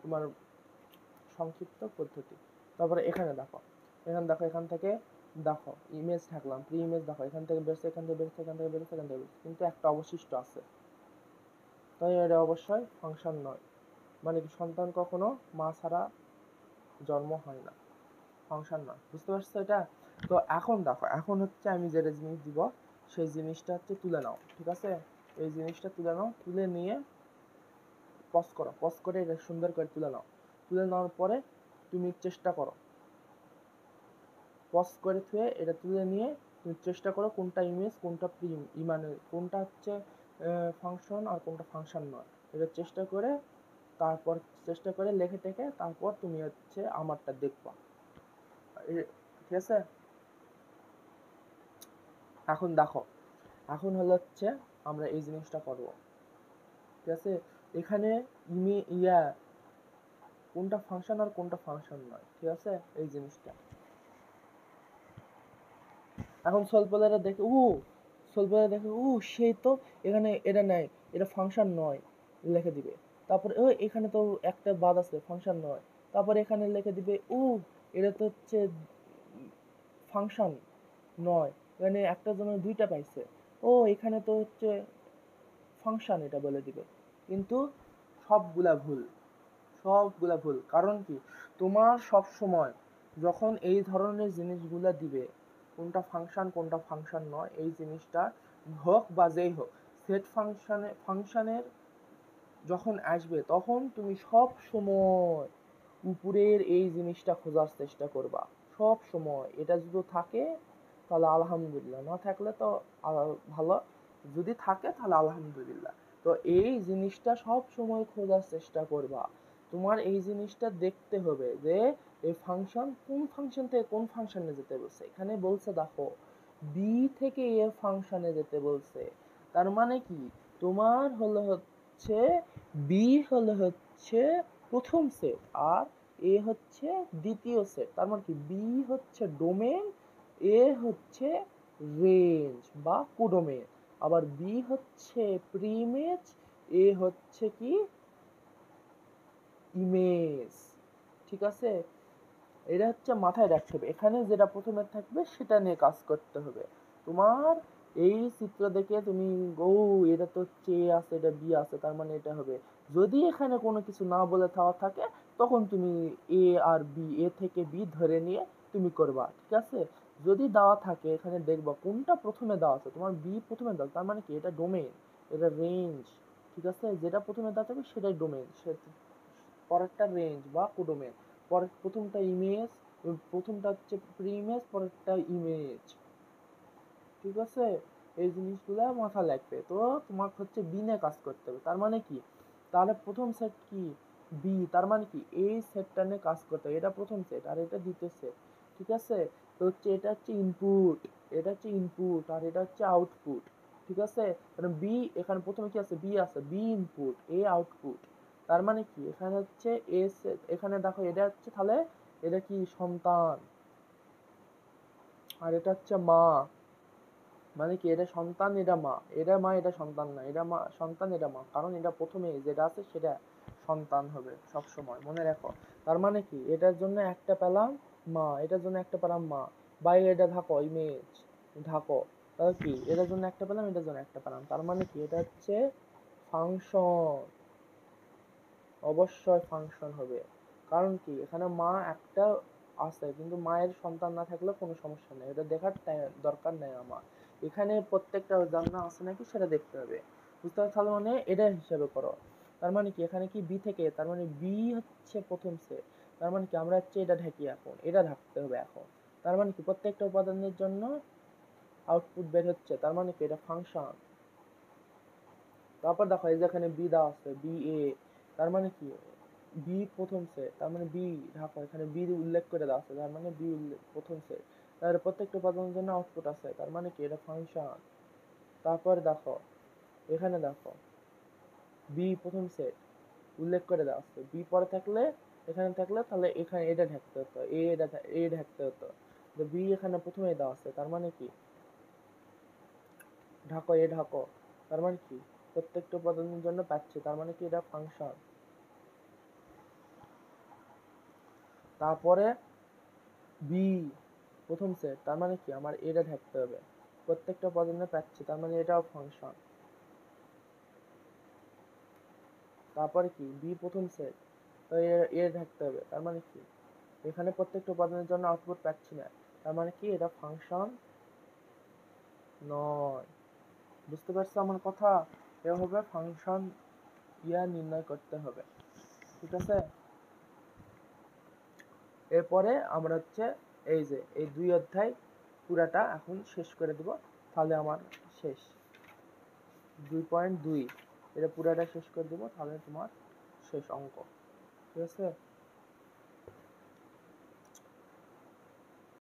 Speaker 1: তোমার সংক্ষিপ্ত পদ্ধতি। তারপরে এখানে দেখো, এখানে দেখো, এখান থেকে দেখো ইমেজ থাকলাম, প্রি ইমেজ দেখো এখান থেকে বেরোচ্ছে, এখান থেকে বেরোচ্ছে, এখান থেকে বেরোচ্ছে, এখান থেকে বেরোচ্ছে, কিন্তু একটা অবশিষ্ট আছে, তাই এটা অবশ্যই ফাংশন নয়। মানে কি সন্তান কখনো মা ছাড়া জন্ম হয় না, ফাংশন না। বুঝতে পারছো এটা? তো এখন দেখো, এখন হচ্ছে আমি যেটা জিনিস দিব সেই জিনিসটা হচ্ছে তুলে নাও। ঠিক আছে, এই জিনিসটা তুলে নাও, তুলে নিয়ে পজ করো, পজ করে এটা সুন্দর করে তুলে নাও। তুলে নেওয়ার পরে তুমি চেষ্টা করো, পজ করে থুয়ে এটা তুলে নিয়ে তুমি চেষ্টা করো কোনটা ইমেজ, কোনটা মানে কোনটা হচ্ছে ফাংশন আর কোনটা ফাংশন নয়, এটা চেষ্টা করে, তারপর চেষ্টা করে লেখে টেখে তারপর তুমি হচ্ছে আমারটা দেখবা। ঠিক আছে, এখন দেখো, এখন হলো হচ্ছে আমরা এই জিনিসটা করবো। ঠিক আছে, এখানে কোনটা ফাংশন আর কোনটা ফাংশন নয়। ঠিক আছে, এই জিনিসটা এখন সলপলারে দেখে সলপলারে দেখে সেই তো এখানে এটা নেয়, এটা ফাংশন নয় লিখে দিবে। তারপরে এখানে তো একটা বাদ আছে, ফাংশন নয়। তারপরে এখানে লিখে দিবে এটা তো হচ্ছে ফাংশন নয়, এখানে একটার জন্য দুইটা পাইছে। এখানে তো হচ্ছে ফাংশন এটা বলে দিবে, কিন্তু সবগুলা ভুল। কারণ কি, তোমার সব সময় যখন এই ধরনের জিনিসগুলা দিবে, কোনটা ফাংশন নয়, এই জিনিসটা হোক বা যেই হোক, সেট ফাংশনের যখন আসবে তখন তুমি সব সময় উপরের এই জিনিসটা খোঁজার চেষ্টা করবা সব সময়। এটা যদি থাকে তাহলে আলহামদুলিল্লাহ, না থাকলে তো ভালো, যদি থাকে তাহলে আলহামদুলিল্লাহ। তো এই জিনিসটা সব সময় খোঁজার চেষ্টা করবা। তোমার এই জিনিসটা দেখতে হবে যে এই ফাংশন কোন ফাংশন থেকে কোন ফাংশনে যেতে বলছে। এখানে বলছে দেখো বি থেকে এ ফাংশনে যেতে বলছে, তার মানে কি তোমার হচ্ছে বি হচ্ছে প্রথম সেট আর এ হচ্ছে দ্বিতীয় সেট। তার মানে কি বি হচ্ছে ডোমেন, এ হচ্ছে রেঞ্জ বা কোডোমেন, আবার বি হচ্ছে প্রিইমেজ, এ হচ্ছে কি ইমেজ। ঠিক আছে, এটা হচ্ছে মাথায় রাখতে হবে। এখানে যেটা প্রথমে থাকবে সেটা নিয়ে কাজ করতে হবে তোমার। এই চিত্র দেখে তুমি এটা তো এ আছে, এটা বি আছে, তার মানে এটা হবে। যদি এখানে কোনো কিছু না বলে থাকে তখন তুমি এ আর বি, এ থেকে বি ধরে নিয়ে তুমি করবা। ঠিক আছে, যদি দেওয়া থাকে এখানে দেখবা কোনটা প্রথমে দেওয়া আছে, তোমার বি প্রথমে দেওয়া, তার মানে কি এটা ডোমেন, এটা রেঞ্জ। ঠিক আছে, যেটা প্রথমে দেওয়া থাকবে সেটাই ডোমেন, পরেরটা রেঞ্জ বা কোডোমেন, পরের প্রথমটা ইমেজ, প্রথমটা হচ্ছে প্রিইমেজ, পরেরটা ইমেজ। ঠিক আছে, এই জিনিসগুলো মাথায় লাগবে। তো তোমার হচ্ছে বি নিয়ে কাজ করতে হবে। তার মানে কি, তাহলে প্রথম সেট কি বি, তার মানে কি এই সেটটা নিয়ে কাজ করতে হবে। এটা প্রথম সেট আর এটা দ্বিতীয় সেট। ঠিক আছে, তো হচ্ছে এটা হচ্ছে ইনপুট, এটা হচ্ছে ইনপুট আর এটা হচ্ছে আউটপুট। ঠিক আছে, কারণ বি এখানে প্রথমে কি আছে, বি আছে, বি ইনপুট এ আউটপুট। তার মানে কি এখানে হচ্ছে এ সেট, এখানে দেখো এটা হচ্ছে, তাহলে এটা কি সন্তান আর এটা হচ্ছে মা। মানে কি এটা সন্তান, এটা মা, এটা সন্তান না, এটা মা সন্তান, এটা মা, কারণ এটা প্রথমে যেটা আছে সেটা সন্তান হবে সব সময়, মনে রাখো। তার মানে কি এটার জন্য একটা পেলাম মা, এটার জন্য একটা পেলাম মা, বাইরে এটা ঢাকো ইমেজ ঢাকো, তাহলে কি এটার জন্য একটা পেলাম, এটার জন্য একটা পেলাম, তার মানে কি এটা হচ্ছে ফাংশন, অবশ্যই ফাংশন হবে। কারণ কি এখানে মা একটা আছে, কিন্তু মায়ের সন্তান না থাকলেও কোনো সমস্যা নেই, এটা দেখার দরকার নেই আমার। এখানে প্রত্যেকটা জান্না আছে নাকি সেটা দেখতে হবে, বুঝতে পারছো? তাহলে মানে এটা হিসাবে করো। তার মানে কি এখানে কি বি থেকে, তার মানে বি হচ্ছে প্রথম সেট, তার মানে কি আমরা হচ্ছে এটা ঢাকি, এখন এটা ঢাকতে হবে এখন। তার মানে কি প্রত্যেকটা উপাদানের জন্য আউটপুট বের হচ্ছে, তার মানে কি এটা ফাংশন। তারপর দেখো এই যে এখানে বি দেওয়া আছে, বি এ, তার মানে কি বি প্রথম সেট, তার মানে বি ঢাকা, এখানে বি উল্লেখ করে দেওয়া আছে, তার মানে বি প্রথম সেট। তার প্রত্যেকটা উপাদানের জন্য আউটপুট আছে, তার মানে কি এটা ফাংশন। তারপর দেখো এখানে দেখো বি প্রথম সেট উল্লেখ করে দেওয়া আছে, বি পরে থাকলে এখানে থাকলে তাহলে এখানে এটা ঢাকতে হতো, এ ঢাকতে হতো, বি এখানে প্রথমে দেওয়া আছে, তার মানে কি ঢাকো এ ঢাকো, তার মানে কি প্রত্যেকটা উপাদানের জন্য পাচ্ছে, তার মানে কি এটা ফাংশন। তারপরে বি প্রথম সেট, তার মানে কি আমার এটা থাকতে হবে, প্রত্যেকটা উপাদানে পাচ্ছি, তার মানে এটাও ফাংশন। তারপরে কি বি প্রথম সেট, তো এর থাকতে হবে, তার মানে কি এখানে প্রত্যেকটা উপাদানের জন্য আউটপুট পাচ্ছি না, তার মানে কি এটা ফাংশন নয়। বুঝতে পারছো আমার কথা? এভাবে ফাংশন নির্ণয় করতে হবে। ঠিক আছে, এরপরে আমরা হচ্ছে এই যে এই 2 অধ্যায় পুরাটা এখন শেষ করে দেব, তাহলে আমার শেষ 2.2 এটা পুরাটা শেষ করে দেব, তাহলে তোমার শেষ অঙ্ক। ঠিক আছে।